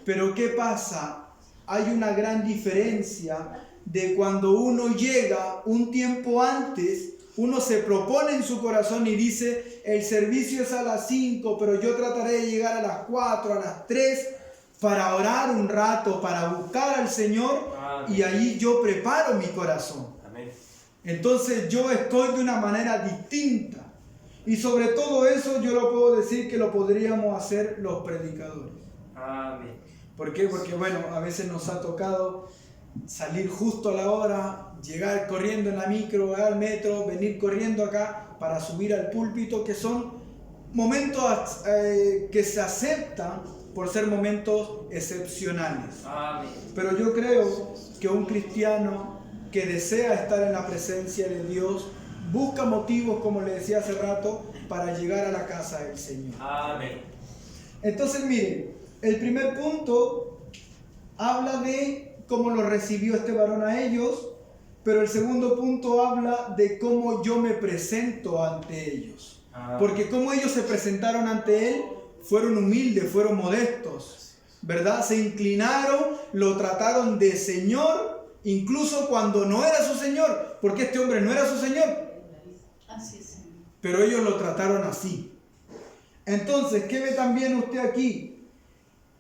Pero ¿qué pasa? Hay una gran diferencia de cuando uno llega un tiempo antes. Uno se propone en su corazón y dice, el servicio es a las 5, pero yo trataré de llegar a las 4, a las 3, para orar un rato, para buscar al Señor. Amén. Y ahí yo preparo mi corazón. Amén. Entonces yo estoy de una manera distinta. Y sobre todo eso yo lo puedo decir que lo podríamos hacer los predicadores. Amén. ¿Por qué? Porque bueno, a veces nos ha tocado salir justo a la hora, llegar corriendo en la micro, al metro, venir corriendo acá para subir al púlpito, que son momentos que se aceptan por ser momentos excepcionales. Amén. Pero yo creo que un cristiano que desea estar en la presencia de Dios busca motivos, como le decía hace rato, para llegar a la casa del Señor. Amén. Entonces, miren, el primer punto habla de cómo lo recibió este varón a ellos, pero el segundo punto habla de cómo yo me presento ante ellos. Porque como ellos se presentaron ante él, fueron humildes, fueron modestos, ¿verdad? Se inclinaron, lo trataron de Señor, incluso cuando no era su Señor, porque este hombre no era su Señor. Así es, Señor. Pero ellos lo trataron así. Entonces, ¿qué ve también usted aquí?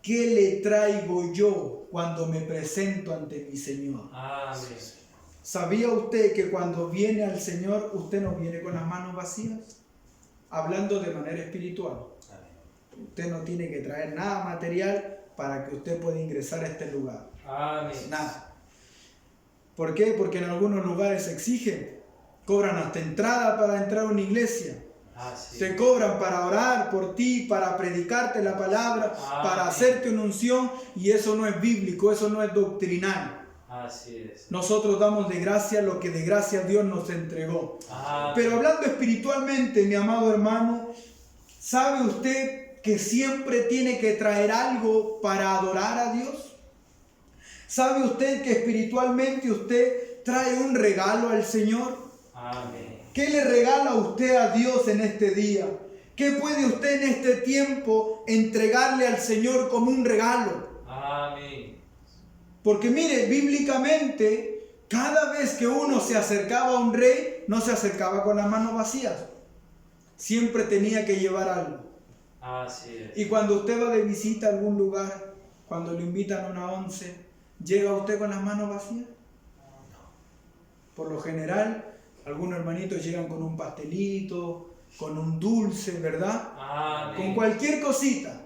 ¿Qué le traigo yo cuando me presento ante mi Señor? Amén. ¿Sabía usted que cuando viene al Señor, usted no viene con las manos vacías? Hablando de manera espiritual. Usted no tiene que traer nada material para que usted pueda ingresar a este lugar. Amén. Nada. ¿Por qué? Porque en algunos lugares se exigen. Cobran hasta entrada para entrar a una iglesia. Así Te cobran para orar por ti, para predicarte la palabra, para hacerte una unción, y eso no es bíblico, eso no es doctrinal. Así es. Nosotros damos de gracia lo que de gracia Dios nos entregó. Amén. Pero hablando espiritualmente, mi amado hermano, ¿sabe usted que siempre tiene que traer algo para adorar a Dios? ¿Sabe usted que espiritualmente usted trae un regalo al Señor? Amén. ¿Qué le regala usted a Dios en este día? ¿Qué puede usted en este tiempo entregarle al Señor como un regalo? Amén. Porque mire, bíblicamente, cada vez que uno se acercaba a un rey, no se acercaba con las manos vacías. Siempre tenía que llevar algo. Así es. Y cuando usted va de visita a algún lugar, cuando lo invitan a una once, ¿llega usted con las manos vacías? Por lo general, algunos hermanitos llegan con un pastelito, con un dulce, ¿verdad? Amén. Con cualquier cosita.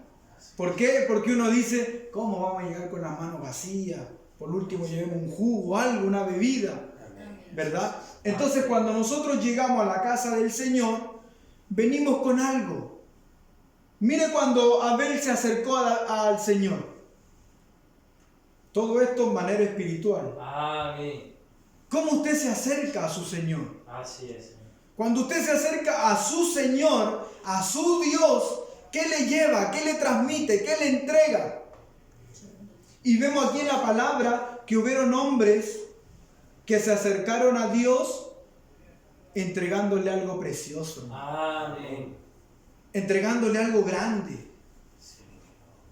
¿Por qué? Porque uno dice, ¿cómo vamos a llegar con las manos vacías? Por último llevemos un jugo, algo, una bebida, ¿verdad? Entonces cuando nosotros llegamos a la casa del Señor, venimos con algo. Mire cuando Abel se acercó al Señor. Todo esto de manera espiritual. Amén. ¿Cómo usted se acerca a su Señor? Así es. Cuando usted se acerca a su Señor, a su Dios, ¿qué le lleva? ¿Qué le transmite? ¿Qué le entrega? Y vemos aquí en la palabra que hubieron hombres que se acercaron a Dios entregándole algo precioso, Amén. entregándole algo grande.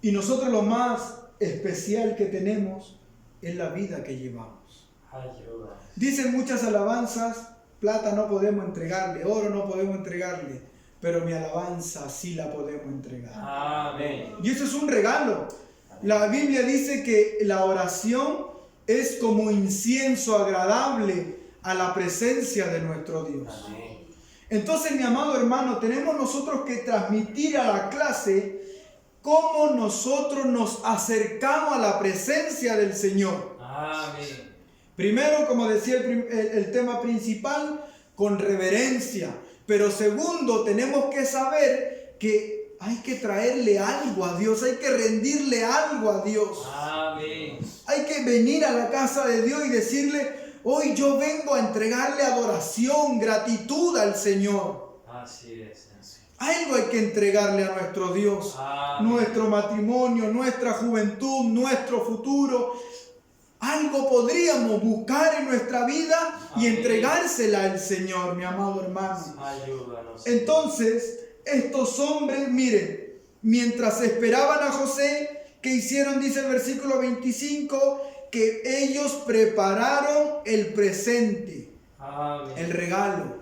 Y nosotros lo más especial que tenemos es la vida que llevamos. Ayuda. Dicen muchas alabanzas, plata no podemos entregarle, oro no podemos entregarle, pero mi alabanza sí la podemos entregar. Amén. Y eso es un regalo. La Biblia dice que la oración es como incienso agradable a la presencia de nuestro Dios. Amén. Entonces, mi amado hermano, tenemos nosotros que transmitir a la clase cómo nosotros nos acercamos a la presencia del Señor. Amén. Primero, como decía el tema principal, con reverencia. Pero segundo, tenemos que saber que hay que traerle algo a Dios, hay que rendirle algo a Dios. Amén. Hay que venir a la casa de Dios y decirle, hoy yo vengo a entregarle adoración, gratitud al Señor. Así es. Algo hay que entregarle a nuestro Dios. Amén. Nuestro matrimonio, nuestra juventud, nuestro futuro. Algo podríamos buscar en nuestra vida y Amén. entregársela al Señor, mi amado hermano. Ayúdanos. Entonces, estos hombres, miren, mientras esperaban a José, ¿qué hicieron? Dice el versículo 25, que ellos prepararon el presente, Amén. el regalo.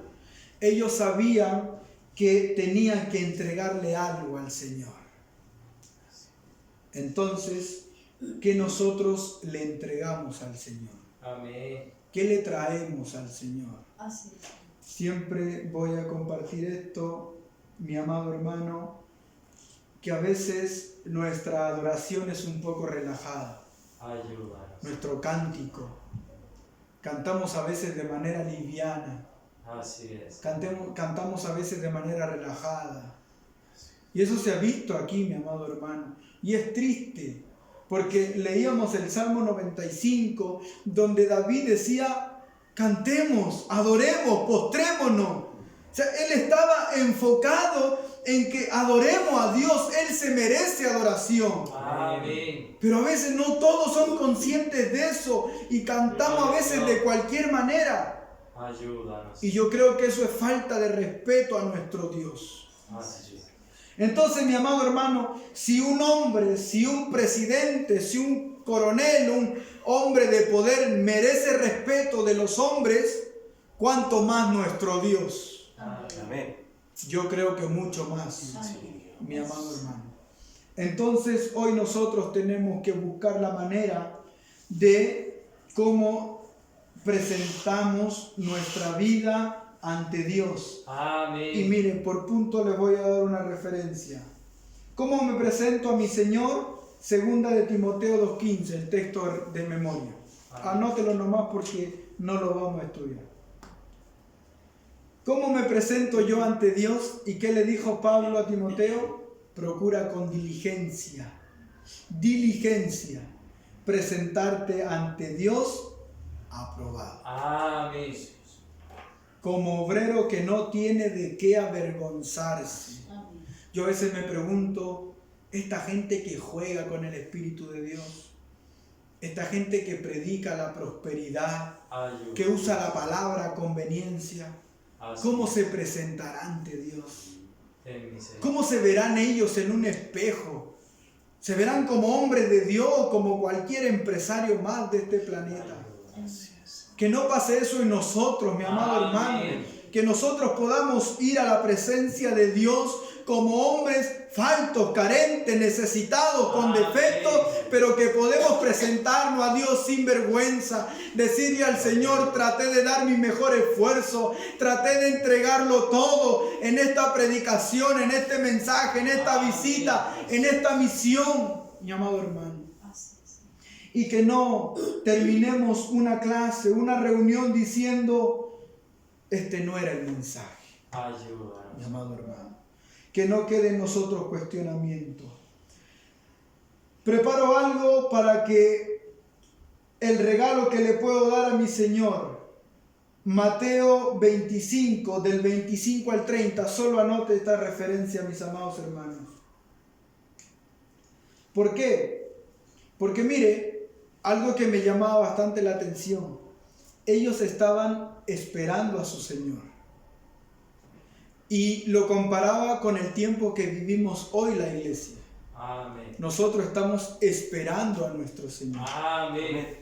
Ellos sabían que tenían que entregarle algo al Señor. Entonces, ¿qué nosotros le entregamos al Señor? Amén. ¿Qué le traemos al Señor? Así es. Siempre voy a compartir esto, mi amado hermano, que a veces nuestra adoración es un poco relajada, Ayúdanos. nuestro cántico. Cantamos a veces de manera liviana, Así es. cantamos a veces de manera relajada. Y eso se ha visto aquí, mi amado hermano. Y es triste, porque leíamos el Salmo 95, donde David decía, cantemos, adoremos, postrémonos. O sea, él estaba enfocado en que adoremos a Dios, Él se merece adoración. Amén. Pero a veces no todos son conscientes de eso y cantamos a veces de cualquier manera. Ayúdanos. Y yo creo que eso es falta de respeto a nuestro Dios. Así es. Entonces, mi amado hermano, si un hombre, si un presidente, si un coronel, un hombre de poder merece respeto de los hombres, ¿cuánto más nuestro Dios? Amén. Yo creo que mucho más, Amén. mi amado hermano. Entonces, hoy nosotros tenemos que buscar la manera de cómo presentamos nuestra vida ante Dios. Amén. Y miren, por punto les voy a dar una referencia. ¿Cómo me presento a mi Señor? Segunda de Timoteo 2:15, el texto de memoria. Anótelo nomás porque no lo vamos a estudiar. ¿Cómo me presento yo ante Dios? ¿Y qué le dijo Pablo a Timoteo? Procura con diligencia, presentarte ante Dios aprobado. Amén. Como obrero que no tiene de qué avergonzarse. Amén. Yo a veces me pregunto, esta gente que juega con el Espíritu de Dios, esta gente que predica la prosperidad, Ayúdanos. que usa la palabra a conveniencia, Así ¿cómo es. se presentará ante Dios? Ten misericordia. ¿Cómo se verán ellos en un espejo? ¿Se verán como hombres de Dios o como cualquier empresario más de este planeta? Ayúdanos. Que no pase eso en nosotros, mi amado hermano. Amén. Que nosotros podamos ir a la presencia de Dios como hombres faltos, carentes, necesitados, con Amén. defectos, pero que podemos presentarnos a Dios sin vergüenza. Decirle al Señor, traté de dar mi mejor esfuerzo, traté de entregarlo todo en esta predicación, en este mensaje, en esta Amén. visita, en esta misión, mi amado hermano. Así es. Y que no terminemos una clase, una reunión diciendo, este no era el mensaje, mi Ayúdanos. amado hermano. Que no quede en nosotros cuestionamiento. Preparo algo para que el regalo que le puedo dar a mi Señor, Mateo 25, del 25 al 30, solo anote esta referencia, mis amados hermanos. ¿Por qué? Porque mire, algo que me llamaba bastante la atención. Ellos estaban esperando a su Señor. Y lo comparaba con el tiempo que vivimos hoy la iglesia. Amén. Nosotros estamos esperando a nuestro Señor. Amén.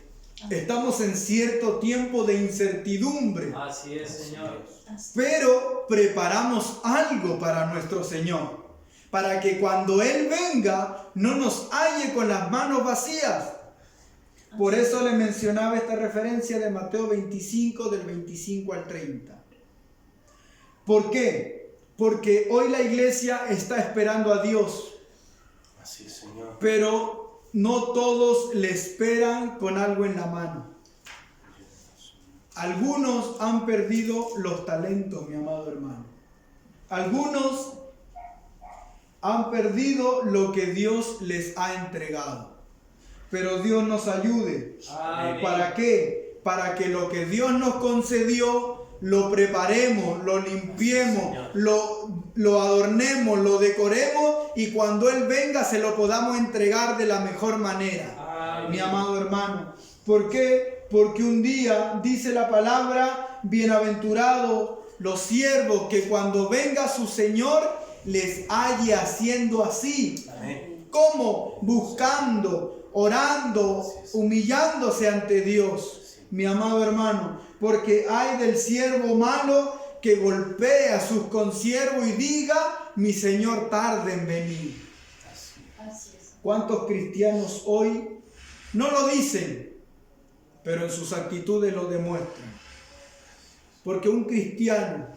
Estamos en cierto tiempo de incertidumbre, Así es, Señor. Así. pero preparamos algo para nuestro Señor, para que cuando Él venga no nos halle con las manos vacías. Por eso le mencionaba esta referencia de Mateo 25, del 25 al 30. ¿Por qué? Porque hoy la iglesia está esperando a Dios, Así es, Señor. pero no todos le esperan con algo en la mano. Algunos han perdido los talentos, mi amado hermano. Algunos han perdido lo que Dios les ha entregado. Pero Dios nos ayude. Amén. ¿Para qué? Para que lo que Dios nos concedió lo preparemos, lo limpiemos, lo adornemos, lo decoremos y cuando Él venga se lo podamos entregar de la mejor manera. Amén. Mi amado hermano. ¿Por qué? Porque un día dice la palabra, bienaventurados los siervos que cuando venga su Señor les halle haciendo así. Amén. ¿Cómo? Buscando, orando, humillándose ante Dios. Mi amado hermano, porque hay del siervo malo que golpea a sus consiervos y diga, mi Señor tarde en venir. Así es. ¿Cuántos cristianos hoy no lo dicen, pero en sus actitudes lo demuestran? Porque un cristiano,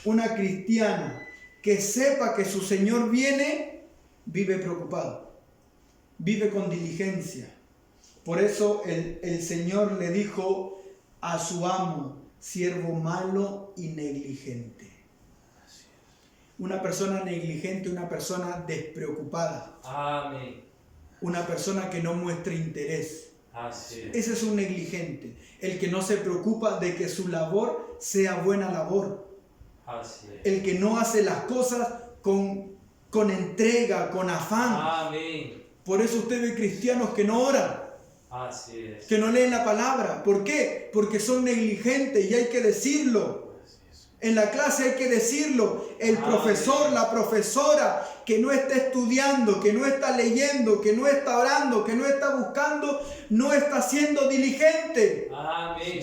una cristiana que sepa que su Señor viene, vive preocupado, vive con diligencia. Por eso el Señor le dijo a su amo, siervo malo y negligente. Una persona negligente, una persona despreocupada, Amén. una persona que no muestra interés. Así es. Ese es un negligente, el que no se preocupa de que su labor sea buena labor, Así es. el que no hace las cosas con entrega, con afán. Amén. Por eso usted ve cristianos que no oran, Así es. que no leen la palabra. ¿Por qué? Porque son negligentes y hay que decirlo. En la clase hay que decirlo. El profesor, la profesora que no está estudiando, que no está leyendo, que no está orando, que no está buscando, no está siendo diligente. Amén.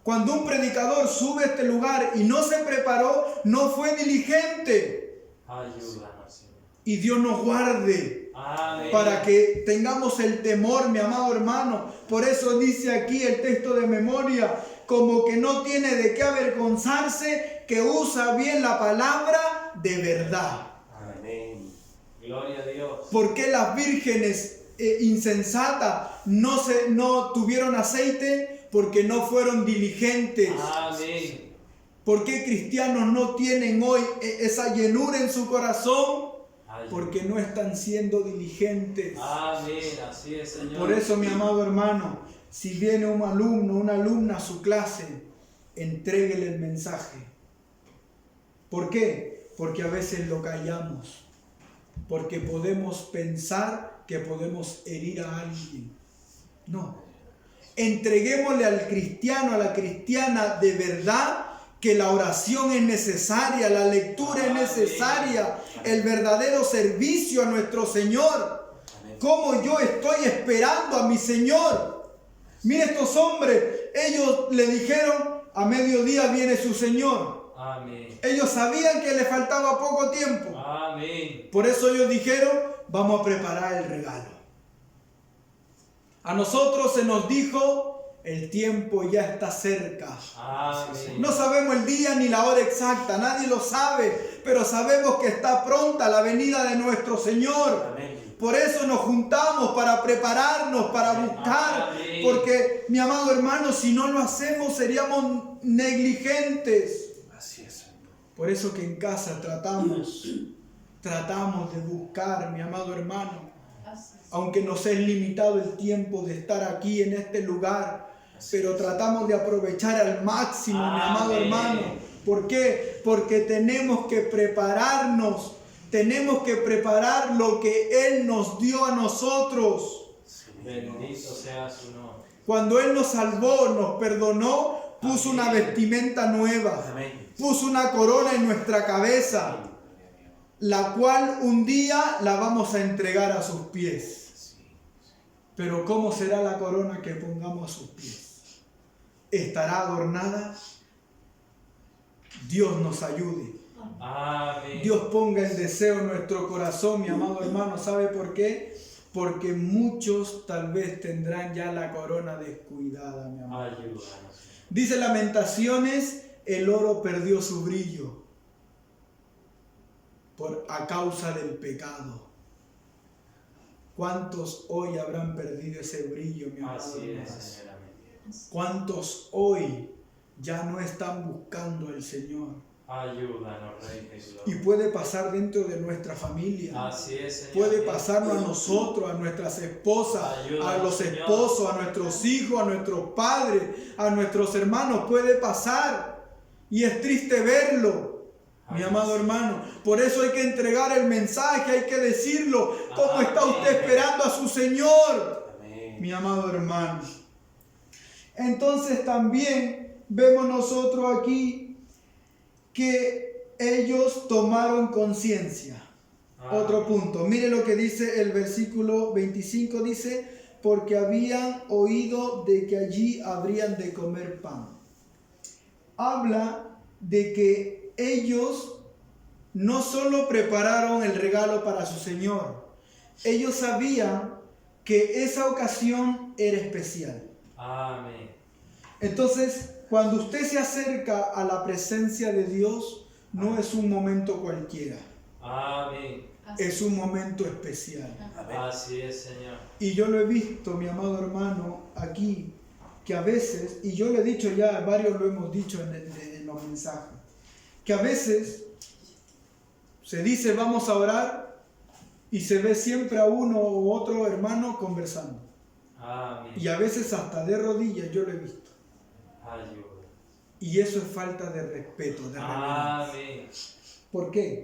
Cuando un predicador sube a este lugar y no se preparó, no fue diligente. Ayúdanos, Señor. Y Dios nos guarde Amén. para que tengamos el temor, mi amado hermano. Por eso dice aquí el texto de memoria, como que no tiene de qué avergonzarse, que usa bien la palabra de verdad. Amén. Gloria a Dios. ¿Por qué las vírgenes insensatas no tuvieron aceite? Porque no fueron diligentes. Amén. ¿Por qué cristianos no tienen hoy esa llenura en su corazón? Porque no están siendo diligentes. Amén. Así es, Señor. Por eso, mi amado hermano, si viene un alumno, una alumna a su clase, entréguele el mensaje. ¿Por qué? Porque a veces lo callamos. Porque podemos pensar que podemos herir a alguien. No. Entreguémosle al cristiano, a la cristiana de verdad, que la oración es necesaria, la lectura es necesaria, el verdadero servicio a nuestro Señor. Como yo estoy esperando a mi Señor. Mire estos hombres, ellos le dijeron, a mediodía viene su Señor. Amén. Ellos sabían que le faltaba poco tiempo. Amén. Por eso ellos dijeron, vamos a preparar el regalo. A nosotros se nos dijo, el tiempo ya está cerca. Amén. No sabemos el día ni la hora exacta, nadie lo sabe, pero sabemos que está pronta la venida de nuestro Señor. Amén. Por eso nos juntamos para prepararnos, para buscar, Amén. porque mi amado hermano, si no lo hacemos seríamos negligentes. Así es. Por eso que en casa tratamos de buscar, mi amado hermano, Así es. aunque nos es limitado el tiempo de estar aquí en este lugar, pero tratamos de aprovechar al máximo, mi amado Amén. hermano. ¿Por qué? Porque tenemos que prepararnos, tenemos que preparar lo que Él nos dio a nosotros. Bendito sea su nombre. Cuando Él nos salvó, nos perdonó, puso Amén. una vestimenta nueva, Amén. puso una corona en nuestra cabeza, la cual un día la vamos a entregar a sus pies. Pero ¿cómo será la corona que pongamos a sus pies? ¿Estará adornada? Dios nos ayude. Amén. Dios ponga el deseo en nuestro corazón, mi amado hermano. ¿Sabe por qué? Porque muchos tal vez tendrán ya la corona descuidada, mi amado. Ayúdanos. Dice Lamentaciones, el oro perdió su brillo a causa del pecado. ¿Cuántos hoy habrán perdido ese brillo, mi amado Así hermano? es, Señor. Amén. ¿Cuántos hoy ya no están buscando al Señor? Ayúdanos, Rey de Y Gloria. puede pasar dentro de nuestra familia. Así es, Señor. Puede pasarnos a nosotros, a nuestras esposas, a los esposos, a nuestros hijos, a nuestros padres, a nuestros hermanos. Puede pasar. Y es triste verlo, mi amado hermano. Por eso hay que entregar el mensaje, hay que decirlo. ¿Cómo está usted esperando a su Señor? Amén. Mi amado hermano. Entonces también vemos nosotros aquí que ellos tomaron conciencia. Otro punto. Mire lo que dice el versículo 25. Dice, porque habían oído de que allí habrían de comer pan. Habla de que ellos no solo prepararon el regalo para su Señor. Ellos sabían que esa ocasión era especial. Amén. Entonces, cuando usted se acerca a la presencia de Dios, no es un momento cualquiera. Amén. Así Es un momento especial. Amén. Así es, Señor. Y yo lo he visto, mi amado hermano, aquí, que a veces, y yo lo he dicho ya, varios lo hemos dicho en los mensajes, que a veces Se dice vamos a orar y se ve siempre a uno u otro hermano conversando. Amén. Y a veces hasta de rodillas yo lo he visto. Ayuda. Y eso es falta de respeto, de reverencia. Amén. ¿Por qué?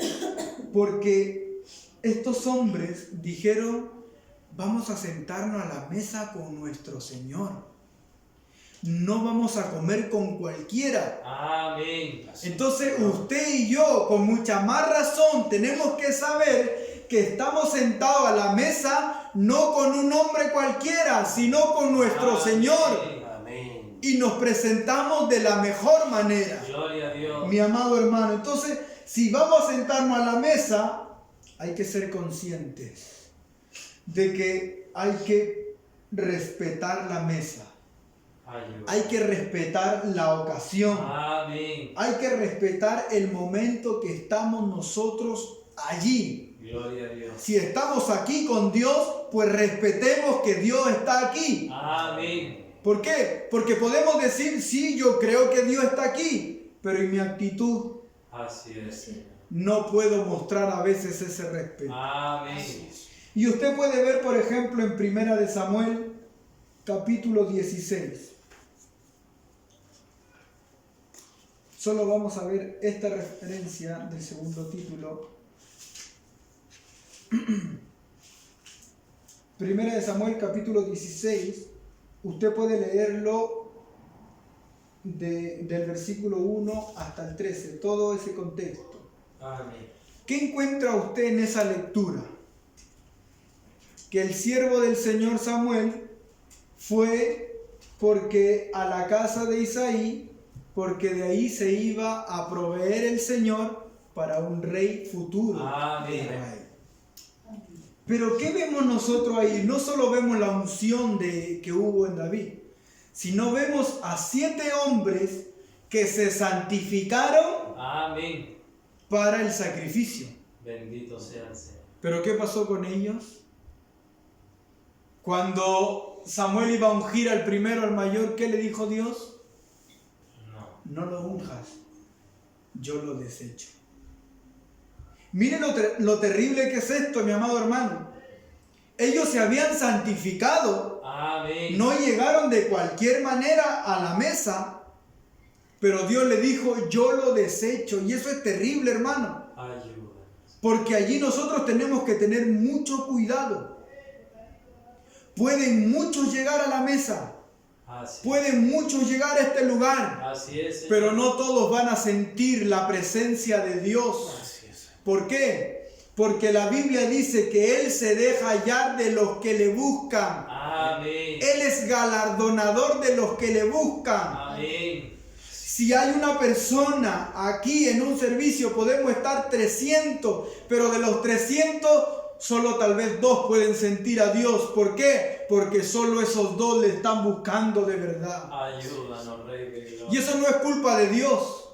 Porque estos hombres dijeron, vamos a sentarnos a la mesa con nuestro Señor. No vamos a comer con cualquiera. Amén. Entonces usted y yo, con mucha más razón, tenemos que saber que estamos sentados a la mesa no con un hombre cualquiera, sino con nuestro Amén. Señor. Amén. Y nos presentamos de la mejor manera. Gloria a Dios. Mi amado hermano, entonces, si vamos a sentarnos a la mesa, hay que ser conscientes de que hay que respetar la mesa. Ayuda. Hay que respetar la ocasión. Amén. Hay que respetar el momento que estamos nosotros allí. Gloria a Dios. Si estamos aquí con Dios, pues respetemos que Dios está aquí. Amén. ¿Por qué? Porque podemos decir, sí, yo creo que Dios está aquí, pero en mi actitud Así es, Señor. no puedo mostrar a veces ese respeto. Amén. Y usted puede ver, por ejemplo, en 1 de Samuel, capítulo 16. Solo vamos a ver esta referencia del segundo título. 1 de Samuel, capítulo 16. Usted puede leerlo del versículo 1 hasta el 13, todo ese contexto. Amén. ¿Qué encuentra usted en esa lectura? Que el siervo del Señor Samuel fue porque a la casa de Isaí, porque de ahí se iba a proveer el Señor para un rey futuro. Amén. de Israel. Pero ¿qué vemos nosotros ahí? No solo vemos la unción que hubo en David, sino vemos a 7 hombres que se santificaron Amén. para el sacrificio. Bendito sea el Señor. ¿Pero qué pasó con ellos? Cuando Samuel iba a ungir al primero, al mayor, ¿qué le dijo Dios? No. No lo unjas, yo lo desecho. Miren lo terrible que es esto, mi amado hermano. Ellos se habían santificado, Amén. no llegaron de cualquier manera a la mesa, pero Dios le dijo, yo lo desecho. Y eso es terrible, hermano, Ayuda. porque allí nosotros tenemos que tener mucho cuidado. Pueden muchos llegar a la mesa, Así, pueden muchos llegar a este lugar, así es, Señor. pero no todos van a sentir la presencia de Dios. Así es. ¿Por qué? Porque la Biblia dice que Él se deja hallar de los que le buscan. Amén. Él es galardonador de los que le buscan. Amén. Si hay una persona aquí en un servicio, podemos estar 300, pero de los 300, solo tal vez 2 pueden sentir a Dios. ¿Por qué? Porque solo esos 2 le están buscando de verdad. Ayúdanos, Rey de Gloria. Y eso no es culpa de Dios.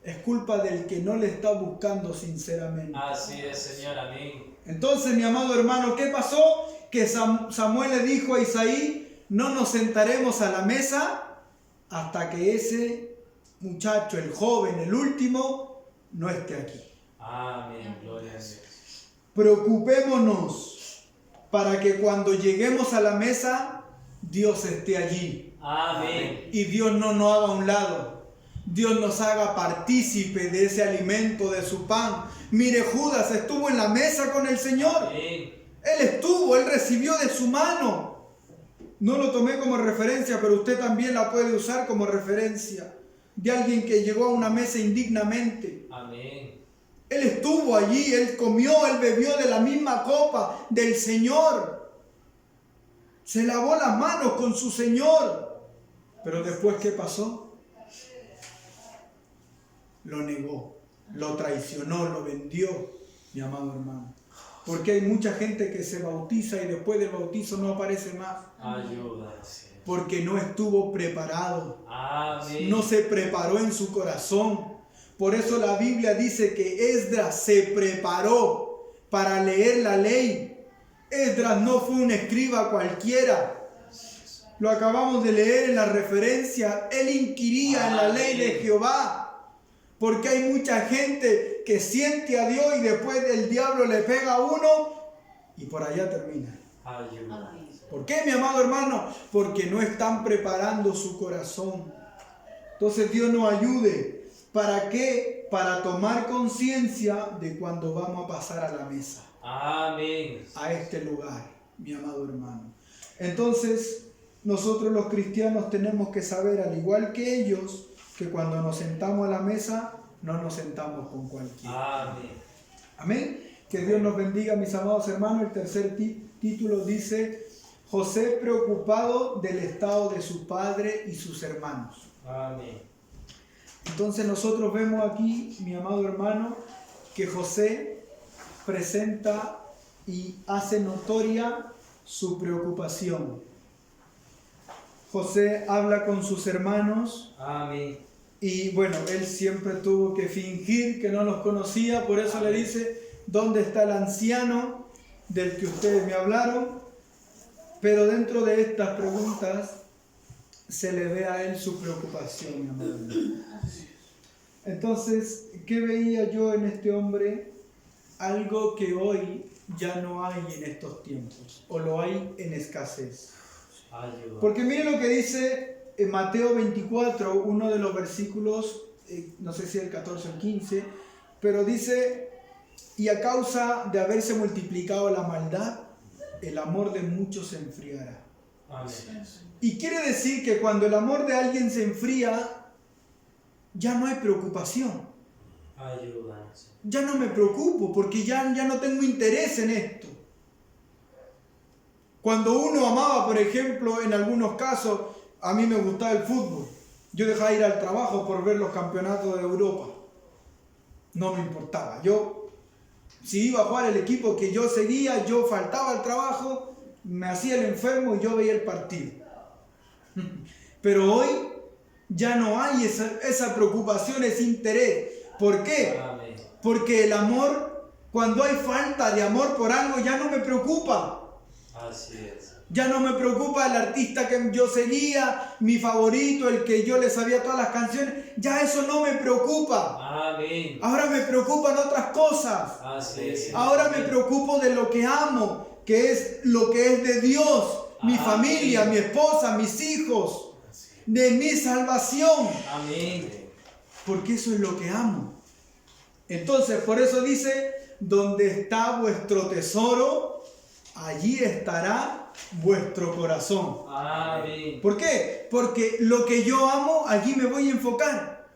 Es culpa del que no le está buscando sinceramente. Así es, Señor. Amén. Entonces, mi amado hermano, ¿qué pasó? Que Samuel le dijo a Isaí, no nos sentaremos a la mesa hasta que ese muchacho, el joven, el último, no esté aquí. Amén. Gloria a Dios. Preocupémonos para que cuando lleguemos a la mesa, Dios esté allí. Amén. Y Dios no nos haga a un lado. Dios nos haga partícipe de ese alimento, de su pan. Mire, Judas estuvo en la mesa con el Señor. Amén. Él recibió de su mano. No lo tomé como referencia, pero usted también la puede usar como referencia de alguien que llegó a una mesa indignamente. Amén. Él estuvo allí, él comió, él bebió de la misma copa del Señor. Se lavó las manos con su Señor. Pero después, ¿qué pasó? Lo negó, lo traicionó, lo vendió, mi amado hermano. Porque hay mucha gente que se bautiza y después del bautizo no aparece más. Ayúdanos. Porque no estuvo preparado. Amén. No se preparó en su corazón. Por eso la Biblia dice que Esdras se preparó para leer la ley. Esdras no fue un escriba cualquiera. Lo acabamos de leer en la referencia. Él inquiría en la ley de Jehová. Porque hay mucha gente que siente a Dios y después el diablo le pega a uno y por allá termina. Ayuda. Amén. ¿Por qué, mi amado hermano? Porque no están preparando su corazón. Entonces Dios nos ayude. ¿Para qué? Para tomar conciencia de cuando vamos a pasar a la mesa. Amén. A este lugar, mi amado hermano. Entonces, nosotros los cristianos tenemos que saber, al igual que ellos, que cuando nos sentamos a la mesa, no nos sentamos con cualquiera. Amén. Amén. Que Dios nos bendiga, mis amados hermanos. El tercer título dice: José preocupado del estado de su padre y sus hermanos. Amén. Entonces nosotros vemos aquí, mi amado hermano, que José presenta y hace notoria su preocupación. José habla con sus hermanos. Amén. Y bueno, él siempre tuvo que fingir que no los conocía, por eso le dice: ¿dónde está el anciano del que ustedes me hablaron? Pero dentro de estas preguntas se le ve a él su preocupación, mi amado. Entonces, ¿qué veía yo en este hombre? Algo que hoy ya no hay en estos tiempos, o lo hay en escasez. Ayuda. Porque mire lo que dice en Mateo 24, uno de los versículos, no sé si el 14 o el 15, pero dice: y a causa de haberse multiplicado la maldad, el amor de muchos se enfriará. Amén. Y quiere decir que cuando el amor de alguien se enfría, ya no hay preocupación. Ayuda. Ya no me preocupo porque ya no tengo interés en esto. Cuando uno amaba, por ejemplo, en algunos casos, a mí me gustaba el fútbol. Yo dejaba ir al trabajo por ver los campeonatos de Europa. No me importaba. Si iba a jugar el equipo que yo seguía, yo faltaba al trabajo, me hacía el enfermo y yo veía el partido. Pero hoy ya no hay esa preocupación, ese interés. ¿Por qué? Amén. Porque el amor, cuando hay falta de amor por algo, ya no me preocupa. Así es. Ya no me preocupa el artista que yo seguía, mi favorito, el que yo le sabía todas las canciones. Ya eso no me preocupa. Amén. Ahora me preocupan otras cosas. Así es. Ahora me preocupo de lo que amo, que es lo que es de Dios, mi Amén. familia, mi esposa, mis hijos, de mi salvación. Amén. Porque eso es lo que amo. Entonces, por eso dice: donde está vuestro tesoro, allí estará vuestro corazón. Amén. ¿Por qué? Porque lo que yo amo, allí me voy a enfocar.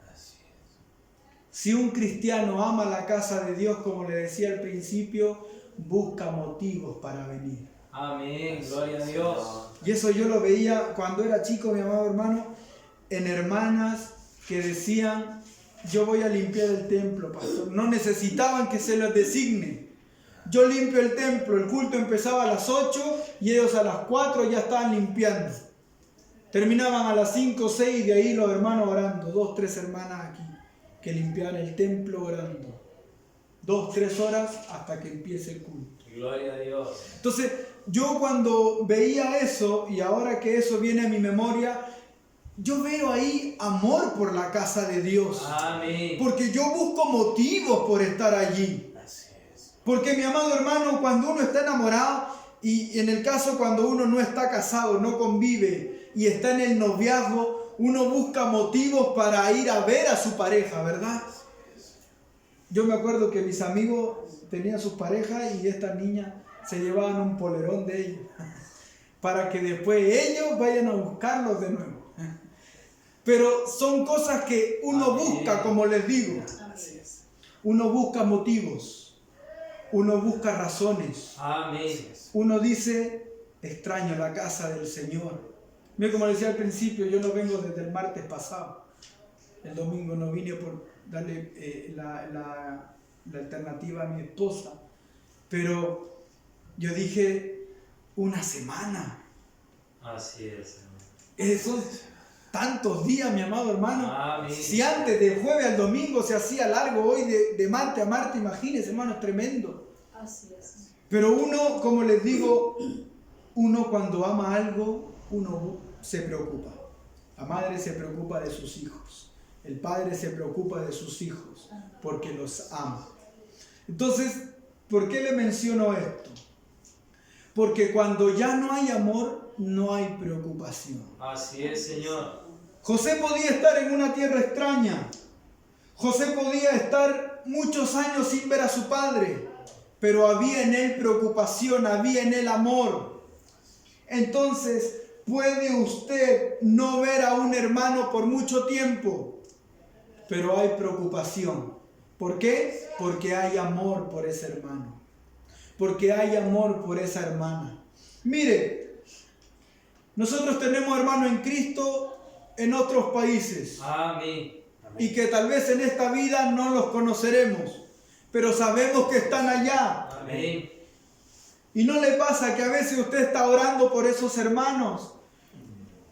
Si un cristiano ama la casa de Dios, como le decía al principio, busca motivos para venir. Amén. Gloria a Dios. Y eso yo lo veía cuando era chico, mi amado hermano, en hermanas que decían: yo voy a limpiar el templo, pastor. No necesitaban que se les designe. Yo limpio el templo, el culto empezaba a las 8 y ellos a las 4 ya estaban limpiando. Terminaban a las 5 o 6 y de ahí los hermanos orando. 2, 3 hermanas aquí que limpiaban el templo orando. 2, 3 horas hasta que empiece el culto. Gloria a Dios. Entonces, yo cuando veía eso, y ahora que eso viene a mi memoria, yo veo ahí amor por la casa de Dios. Amén. Porque yo busco motivos por estar allí. Porque, mi amado hermano, cuando uno está enamorado, y en el caso cuando uno no está casado, no convive y está en el noviazgo, uno busca motivos para ir a ver a su pareja, ¿verdad? Yo me acuerdo que mis amigos tenían sus parejas y estas niñas se llevaban un polerón de ellos para que después ellos vayan a buscarlos de nuevo. Pero son cosas que uno busca, como les digo. Uno busca motivos. Uno busca razones. Amén. Uno dice: extraño la casa del Señor. Mira, como decía al principio, yo no vengo desde el martes pasado. El domingo no vine por darle la alternativa a mi esposa. Pero yo dije: una semana. Así es. Esos tantos días, mi amado hermano. Amén. Si antes del jueves al domingo se hacía largo, hoy de martes a martes, imagínense, hermano, es tremendo. Así es. Pero uno, como les digo, uno cuando ama algo, uno se preocupa. La madre se preocupa de sus hijos. El padre se preocupa de sus hijos porque los ama. Entonces, ¿por qué le menciono esto? Porque cuando ya no hay amor, no hay preocupación. Así es, Señor. José podía estar en una tierra extraña. José podía estar muchos años sin ver a su padre, pero había en él preocupación, había en él amor. Entonces, puede usted no ver a un hermano por mucho tiempo, pero hay preocupación. ¿Por qué? Porque hay amor por ese hermano. Porque hay amor por esa hermana. Mire, nosotros tenemos hermanos en Cristo en otros países. Amén. Y que tal vez en esta vida no los conoceremos, pero sabemos que están allá. Amén. ¿Y no le pasa que a veces usted está orando por esos hermanos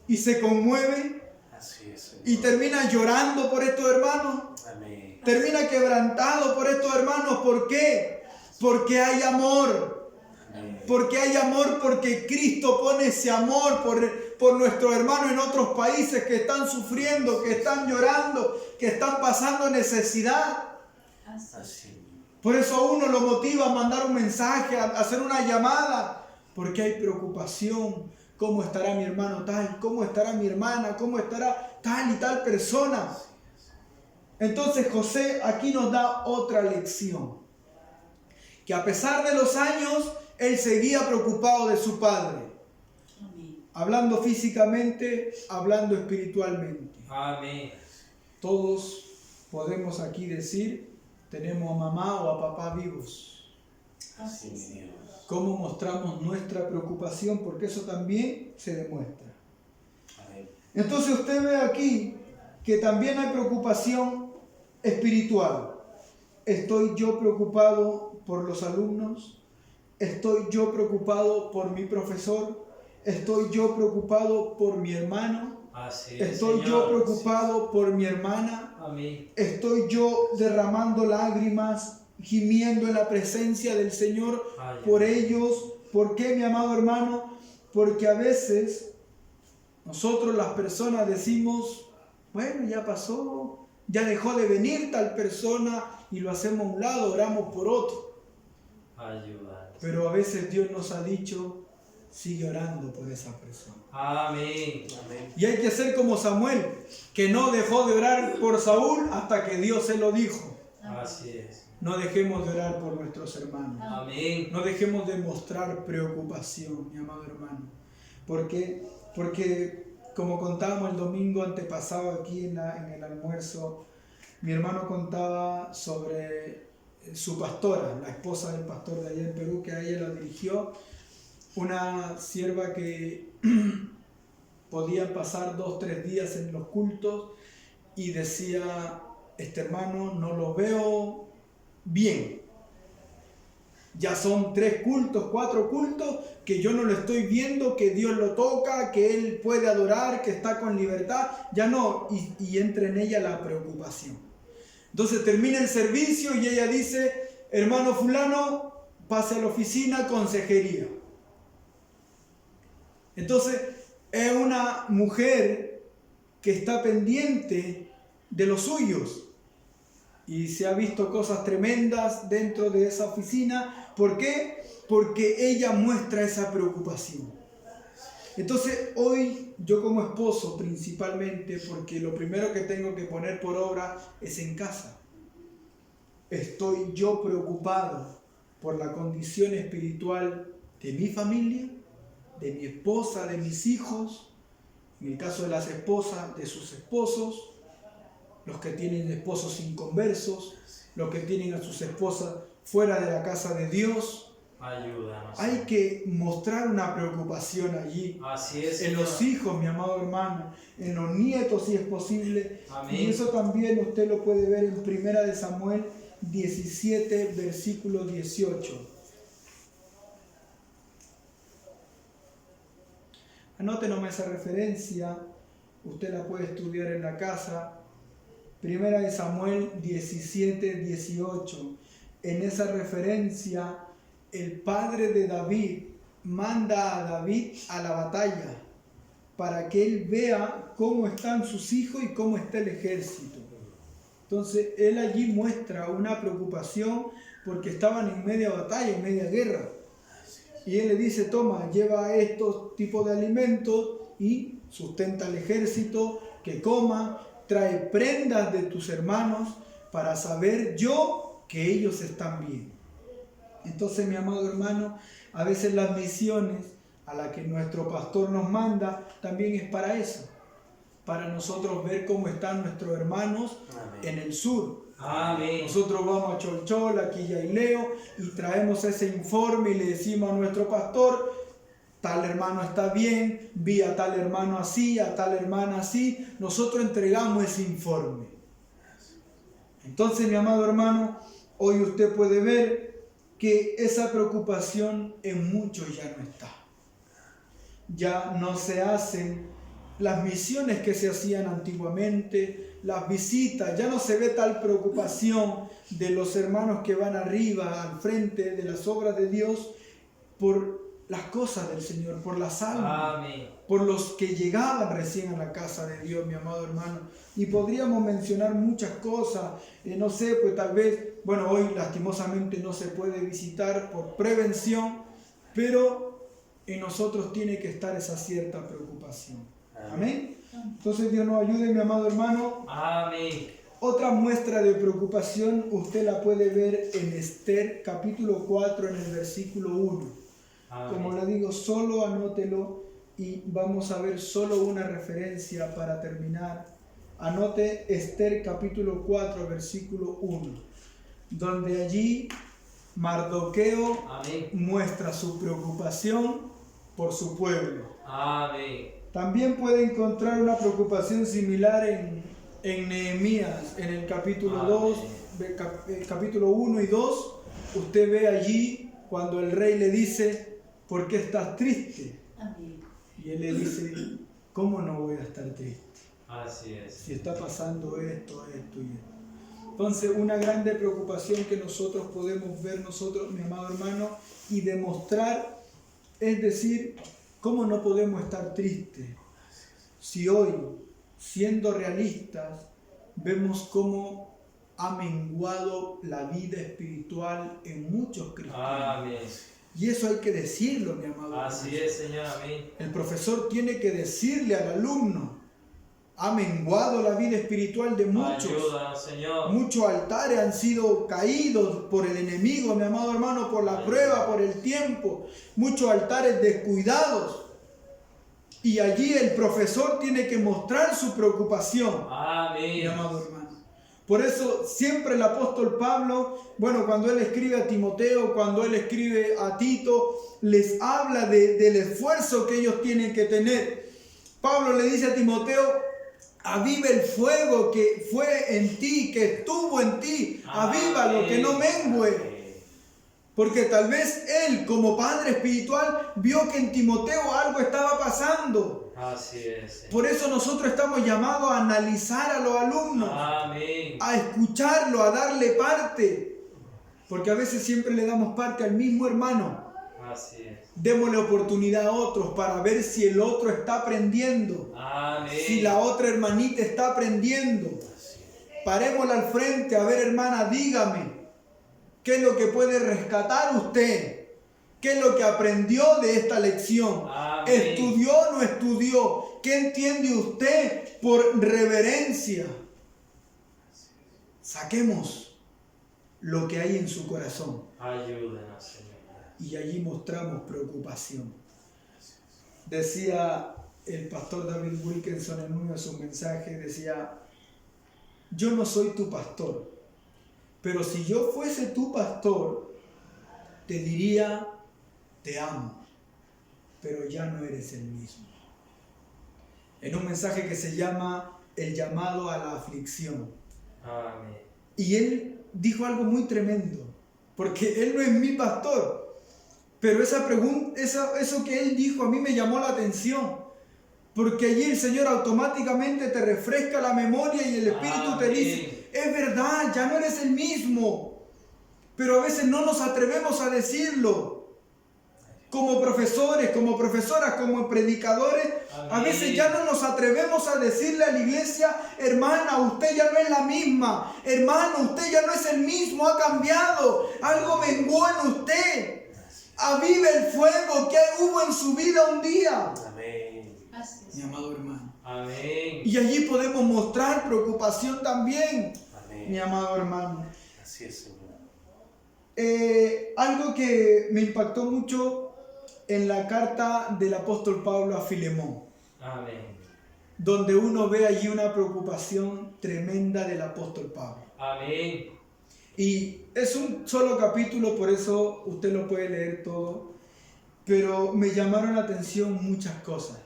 y se conmueve Así es, Señor. y termina llorando por estos hermanos? Amén. Termina quebrantado por estos hermanos. ¿Por qué? Porque hay amor. Amén. Porque hay amor, porque Cristo pone ese amor por nuestros hermanos en otros países que están sufriendo, que están llorando, que están pasando necesidad. Así. Por eso a uno lo motiva a mandar un mensaje, a hacer una llamada, porque hay preocupación. ¿Cómo estará mi hermano tal? ¿Cómo estará mi hermana? ¿Cómo estará tal y tal persona? Entonces José aquí nos da otra lección. Que a pesar de los años, él seguía preocupado de su padre. Hablando físicamente, hablando espiritualmente. Amén. Todos podemos aquí decir, tenemos a mamá o a papá vivos. Así, mi Dios. ¿Cómo mostramos nuestra preocupación? Porque eso también se demuestra. Amén. Entonces usted ve aquí que también hay preocupación espiritual. ¿Estoy yo preocupado por los alumnos? ¿Estoy yo preocupado por mi profesor? ¿Estoy yo preocupado por mi hermano? Así es, ¿Estoy yo Señor. preocupado por mi hermana? Amén. ¿Estoy yo derramando lágrimas, gimiendo en la presencia del Señor por ellos? ¿Por qué, mi amado hermano? Porque a veces nosotros las personas decimos, bueno, ya pasó, ya dejó de venir tal persona y lo hacemos a un lado, oramos por otro. Ayúdanos. Pero a veces Dios nos ha dicho, sigue orando por esa persona. Amén. Amén. Y hay que ser como Samuel, que no dejó de orar por Saúl hasta que Dios se lo dijo. Así es. No dejemos de orar por nuestros hermanos. Amén. No dejemos de mostrar preocupación, mi amado hermano. ¿Por qué? Porque, como contábamos el domingo antepasado aquí en el almuerzo, mi hermano contaba sobre su pastora, la esposa del pastor de allá en Perú, que a ella la dirigió, una sierva que podía pasar 2-3 días en los cultos y decía, este hermano no lo veo bien. Ya son 3 cultos, 4 cultos que yo no lo estoy viendo, que Dios lo toca, que él puede adorar, que está con libertad. Ya no, y entra en ella la preocupación. Entonces termina el servicio y ella dice, hermano fulano, pase a la oficina, consejería. Entonces es una mujer que está pendiente de los suyos. Y se ha visto cosas tremendas dentro de esa oficina. ¿Por qué? Porque ella muestra esa preocupación. Entonces hoy yo como esposo principalmente, porque lo primero que tengo que poner por obra es en casa. ¿Estoy yo preocupado por la condición espiritual de mi familia, de mi esposa, de mis hijos? En el caso de las esposas, de sus esposos. Los que tienen esposos inconversos, los que tienen a sus esposas fuera de la casa de Dios. Ayúdanos. Hay que mostrar una preocupación allí. Así es, En Señor. los hijos, mi amado hermano, en los nietos si es posible. Amén. Y eso también usted lo puede ver en 1 de Samuel 17, versículo 18. Anote nomás esa referencia, usted la puede estudiar en la casa. 1 de Samuel 17, 18. En esa referencia, el padre de David manda a David a la batalla para que él vea cómo están sus hijos y cómo está el ejército. Entonces él allí muestra una preocupación porque estaban en media batalla, en media guerra. Y él le dice, toma, lleva estos tipos de alimentos y sustenta al ejército, que coma, trae prendas de tus hermanos para saber yo que ellos están bien. Entonces, mi amado hermano, a veces las misiones a las que nuestro pastor nos manda también es para eso, para nosotros ver cómo están nuestros hermanos en el sur. Amén. Nosotros vamos a Cholchol, aquí ya y Leo, y traemos ese informe y le decimos a nuestro pastor, tal hermano está bien, vi a tal hermano así, a tal hermana así. Nosotros entregamos ese informe. Entonces, mi amado hermano, hoy usted puede ver que esa preocupación en muchos ya no está. Ya no se hacen las misiones que se hacían antiguamente, las visitas, ya no se ve tal preocupación de los hermanos que van arriba, al frente de las obras de Dios, por las cosas del Señor, por las almas, Amén. por los que llegaban recién a la casa de Dios, mi amado hermano. Y podríamos mencionar muchas cosas, no sé, pues tal vez, bueno, hoy lastimosamente no se puede visitar por prevención, pero en nosotros tiene que estar esa cierta preocupación. Amén. Entonces Dios nos ayude, mi amado hermano. Amén. Otra muestra de preocupación usted la puede ver en Esther capítulo 4 en el versículo 1. Amén. Como le digo, solo anótelo y vamos a ver solo una referencia para terminar. Anote Esther capítulo 4 versículo 1, donde allí Mardoqueo Amén. muestra su preocupación por su pueblo. Amén. También puede encontrar una preocupación similar en Nehemías, en el capítulo 2, capítulo 1 y 2. Usted ve allí cuando el rey le dice, ¿por qué estás triste? Amén. Y él le dice, ¿cómo no voy a estar triste? Así es. Si está pasando esto y esto. Entonces, una grande preocupación que nosotros podemos ver nosotros, mi amado hermano, y demostrar, es decir, ¿cómo no podemos estar tristes? Si hoy, siendo realistas, vemos cómo ha menguado la vida espiritual en muchos cristianos. Amén. Y eso hay que decirlo, mi amado Así hermano. es, Señor. Amén. El profesor tiene que decirle al alumno, ha menguado la vida espiritual de muchos. Ayúdanos, Señor. Muchos altares han sido caídos por el enemigo, mi amado hermano, por la prueba, por el tiempo. Muchos altares descuidados. Y allí el profesor tiene que mostrar su preocupación, mi Amén. amado hermano. Por eso siempre el apóstol Pablo, bueno, cuando él escribe a Timoteo, cuando él escribe a Tito, les habla del esfuerzo que ellos tienen que tener. Pablo le dice a Timoteo, aviva el fuego que fue en ti, que estuvo en ti, avívalo, que no mengue. Porque tal vez él, como padre espiritual, vio que en Timoteo algo estaba pasando. Así es. Por eso nosotros estamos llamados a analizar a los alumnos, Amén. a escucharlo, a darle parte. Porque a veces siempre le damos parte al mismo hermano. Así es. Démosle oportunidad a otros para ver si el otro está aprendiendo. Amén. Si la otra hermanita está aprendiendo. Parémosla al frente, a ver, hermana, dígame, ¿qué es lo que puede rescatar usted? ¿Qué es lo que aprendió de esta lección? Amén. ¿Estudió o no estudió? ¿Qué entiende usted por reverencia? Saquemos lo que hay en su corazón Ayúdanos, Señor. y allí mostramos preocupación. Decía el pastor David Wilkinson en uno de sus mensajes, decía, yo no soy tu pastor, pero si yo fuese tu pastor, te diría, te amo, pero ya no eres el mismo. En un mensaje que se llama El llamado a la aflicción. Amén. Y él dijo algo muy tremendo, porque él no es mi pastor, pero esa pregunta, eso que él dijo a mí me llamó la atención, porque allí el Señor automáticamente te refresca la memoria y el Espíritu te dice, es verdad, ya no eres el mismo, pero a veces no nos atrevemos a decirlo. como profesores, como profesoras, como predicadores, a Amén. veces ya no nos atrevemos a decirle a la iglesia, hermana, usted ya no es la misma, hermano, usted ya no es el mismo, ha cambiado, algo menguó en usted. Avive el fuego que hubo en su vida un día. Amén. Así es. Mi amado hermano. Amén. Y allí podemos mostrar preocupación también, Amén. mi amado hermano. Así es, Señor. Algo que me impactó mucho en la carta del apóstol Pablo a Filemón, Amén. donde uno ve allí una preocupación tremenda del apóstol Pablo. Amén. Y es un solo capítulo, por eso usted lo puede leer todo, pero me llamaron la atención muchas cosas.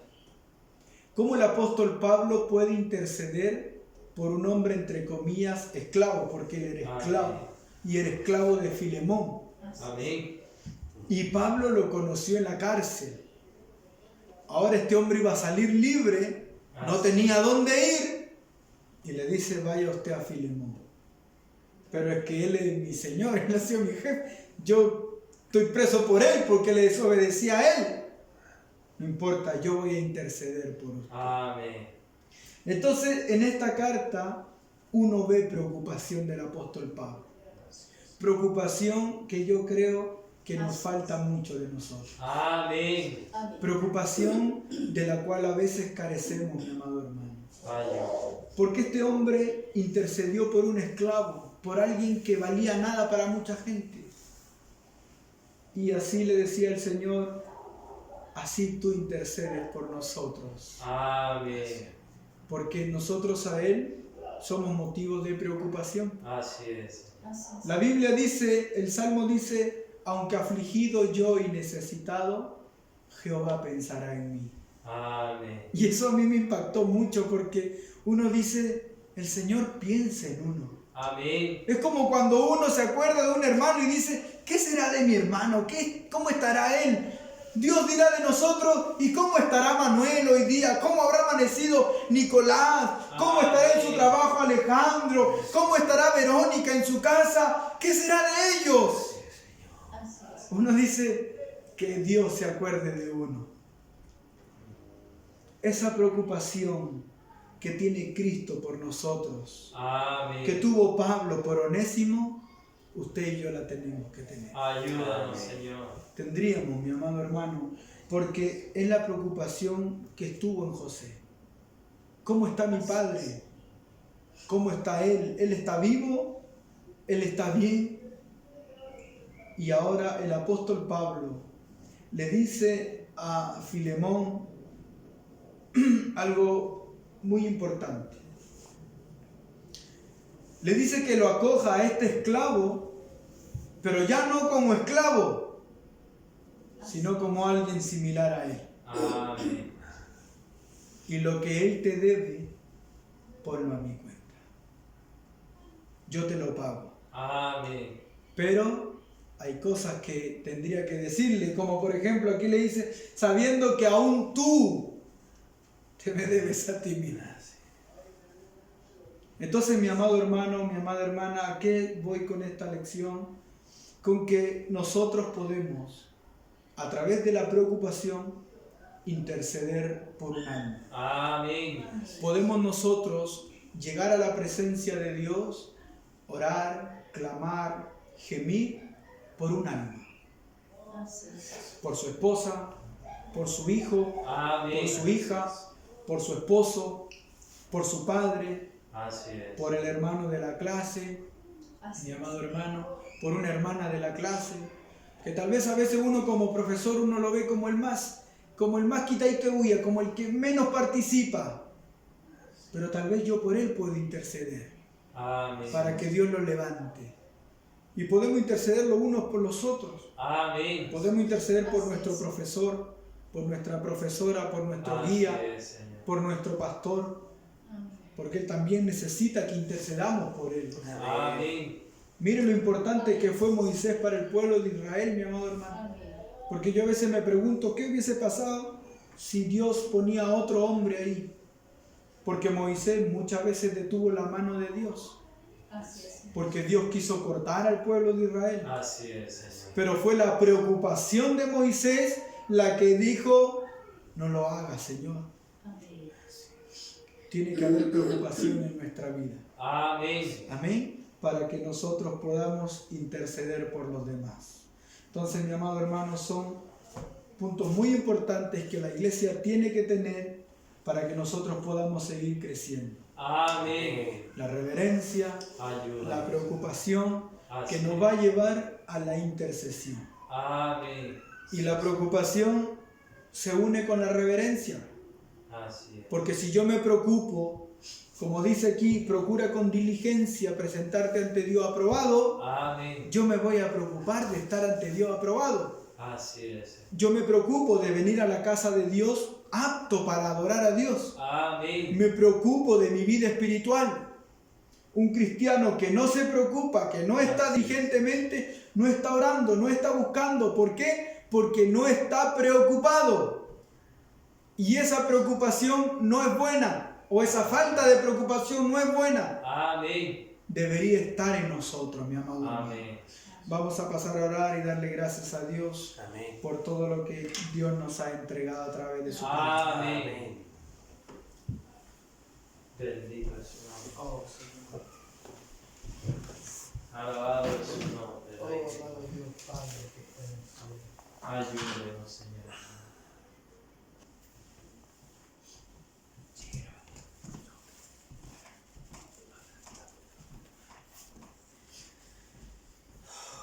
Cómo el apóstol Pablo puede interceder por un hombre, entre comillas, esclavo, porque él era esclavo, y era esclavo de Filemón. Amén. Y Pablo lo conoció en la cárcel. Ahora este hombre iba a salir libre, no tenía dónde ir, y le dice, vaya usted a Filemón. Pero es que él es mi señor, él ha sido mi jefe. Yo estoy preso por él porque le desobedecí a él. No importa, yo voy a interceder por usted. Amén. Entonces, en esta carta, uno ve preocupación del apóstol Pablo. Preocupación que yo creo que nos falta mucho de nosotros. Amén. Amén. Preocupación de la cual a veces carecemos, mi amado hermano. Vaya. Porque este hombre intercedió por un esclavo, por alguien que valía nada para mucha gente. Y así le decía el Señor, así tú intercedes por nosotros. Amén. Porque nosotros a Él somos motivo de preocupación. Así es. Así es. La Biblia dice, el Salmo dice, aunque afligido yo y necesitado, Jehová pensará en mí. Amén. Y eso a mí me impactó mucho porque uno dice, el Señor piensa en uno. Amén. Es como cuando uno se acuerda de un hermano y dice, ¿qué será de mi hermano? ¿Cómo estará él? Dios dirá de nosotros, ¿y cómo estará Manuel hoy día? ¿Cómo habrá amanecido Nicolás? ¿Cómo estará en su trabajo Alejandro? ¿Cómo estará Verónica en su casa? ¿Qué será de ellos? Así es. Uno dice que Dios se acuerde de uno. Esa preocupación que tiene Cristo por nosotros, Amén. que tuvo Pablo por Onésimo, usted y yo la tenemos que tener. Ayúdanos, Señor. Tendríamos, mi amado hermano, porque es la preocupación que estuvo en José. ¿Cómo está mi padre? ¿Cómo está él? ¿Él está vivo? ¿Él está bien? Y ahora el apóstol Pablo le dice a Filemón algo muy importante. Le dice que lo acoja a este esclavo, pero ya no como esclavo, sino como alguien similar a él. Amén. Y lo que él te debe, ponlo a mi cuenta. Yo te lo pago. Amén. Pero hay cosas que tendría que decirle, como por ejemplo aquí le dice, sabiendo que aún tú te me debes a ti mismo. Entonces, mi amado hermano, mi amada hermana, ¿a qué voy con esta lección? Con que nosotros podemos, a través de la preocupación, interceder por un alma. Amén. Podemos nosotros llegar a la presencia de Dios, orar, clamar, gemir por un alma. Así es. Por su esposa, por su hijo, por Amén. su hija, por su esposo, por su padre, Así es. por el hermano de la clase, Así mi es. amado hermano, por una hermana de la clase, que tal vez a veces uno como profesor uno lo ve como el más quita y que huya, como el que menos participa, pero tal vez yo por él puedo interceder Amén. para que Dios lo levante. Y podemos interceder los unos por los otros, Amén. podemos interceder por Así nuestro es. profesor, por nuestra profesora, por nuestro Así guía, es, Señor. por nuestro pastor, Amén. porque él también necesita que intercedamos por él. Amén. Mire lo importante que fue Moisés para el pueblo de Israel, mi amado hermano. Amén. Porque yo a veces me pregunto, ¿qué hubiese pasado si Dios ponía a otro hombre ahí? Porque Moisés muchas veces detuvo la mano de Dios. Así es. porque Dios quiso cortar al pueblo de Israel. Así es, Señor. Pero fue la preocupación de Moisés la que dijo, no lo hagas, Señor. Amén. Tiene que haber preocupación en nuestra vida. Amén. Amén. Para que nosotros podamos interceder por los demás. Entonces, mi amado hermano, son puntos muy importantes que la iglesia tiene que tener para que nosotros podamos seguir creciendo. Amén. La reverencia, Ayuda. la preocupación Así que nos es. va a llevar a la intercesión. Amén. Y la preocupación se une con la reverencia. Así es. Porque si yo me preocupo, como dice aquí, procura con diligencia presentarte ante Dios aprobado, Amén. yo me voy a preocupar de estar ante Dios aprobado. Así es. Yo me preocupo de venir a la casa de Dios apto para adorar a Dios. Amén. Me preocupo de mi vida espiritual. Un cristiano que no se preocupa, que no está diligentemente, no está orando, no está buscando. ¿Por qué? Porque no está preocupado. Y esa preocupación no es buena. O esa falta de preocupación no es buena. Amén. Debería estar en nosotros, mi amado. Amén. Vamos a pasar a orar y darle gracias a Dios Amén. por todo lo que Dios nos ha entregado a través de su palabra. Amén. Bendito es su nombre. Oh, Señor. Alabado es su nombre, Oh, Rey. amado Dios, Padre, que está en el cielo. Ayúdenos, Señor.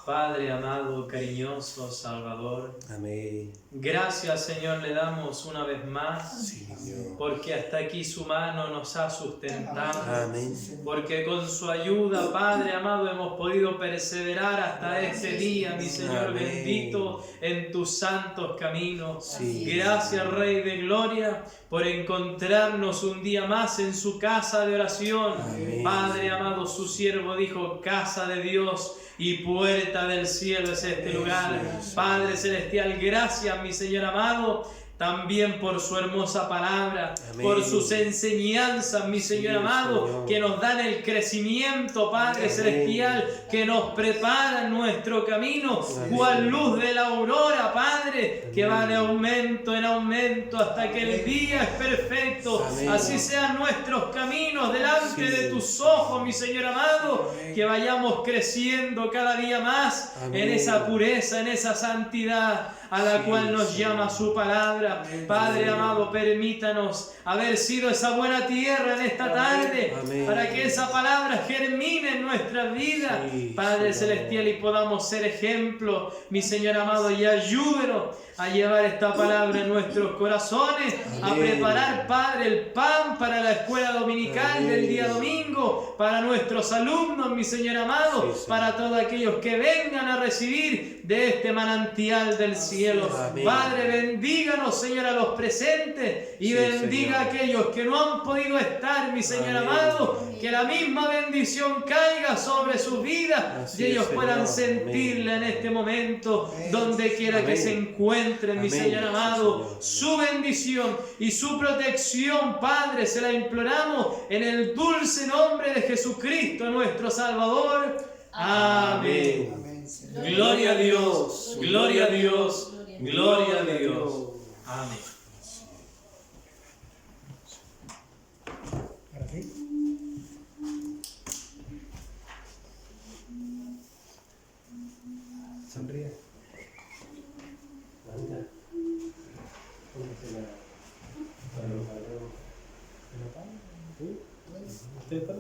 Padre amado, cariñoso, Salvador, Amén. gracias, Señor, le damos una vez más, Sí, Señor. porque hasta aquí su mano nos ha sustentado. Amén. Porque con su ayuda, Padre amado, hemos podido perseverar hasta este día, mi Señor Amén. bendito, en tus santos caminos. Sí. Gracias, Rey de Gloria, por encontrarnos un día más en su casa de oración. Amén. Padre amado, su siervo dijo, casa de Dios y puerta del cielo es este lugar. Padre celestial, gracias, mi Señor amado, también por su hermosa palabra, Amén. por sus enseñanzas, mi Señor amado, Señor. que nos dan el crecimiento, Padre Amén. celestial, que nos preparan nuestro camino, Amén. cual luz de la aurora, Padre, que va de aumento en aumento hasta que el día es perfecto. Amén. Así sean nuestros caminos delante Sí. de tus ojos, mi Señor amado, Amén. que vayamos creciendo cada día más Amén. en esa pureza, en esa santidad a la Sí, cual nos Señor. llama su palabra. Amén. Padre Amén. amado, permítanos haber sido esa buena tierra en esta tarde, Amén. para que esa palabra germine en nuestras vidas, Sí, Padre Señor. celestial, y podamos ser ejemplo, mi Señor amado, y ayúdenos a llevar esta palabra en nuestros corazones, a Amén. preparar, Padre, el pan para la escuela dominical Amén. del día domingo, para nuestros alumnos, mi Señor amado, Sí, Señor. para todos aquellos que vengan a recibir de este manantial del cielo. Amén. Padre, bendíganos, Señor, a los presentes y Sí, bendiga a Señor. aquellos que no han podido estar, mi Señor Amén. amado, que la misma bendición caiga sobre sus vidas Así y ellos es, puedan Señor. sentirla en este momento, Amén. donde quiera que Amén. se encuentren, mi Amén. Señor Sí, amado. Señor. Su bendición y su protección, Padre, se la imploramos en el dulce nombre de Jesucristo, nuestro Salvador. Amén. Amén, Señor. Gloria a Dios, gloria a Dios, gloria a Dios. Amén. Ahora sí. Sonríe. Anda. Póngasela. Para los padres. ¿Sí? ¿Usted para?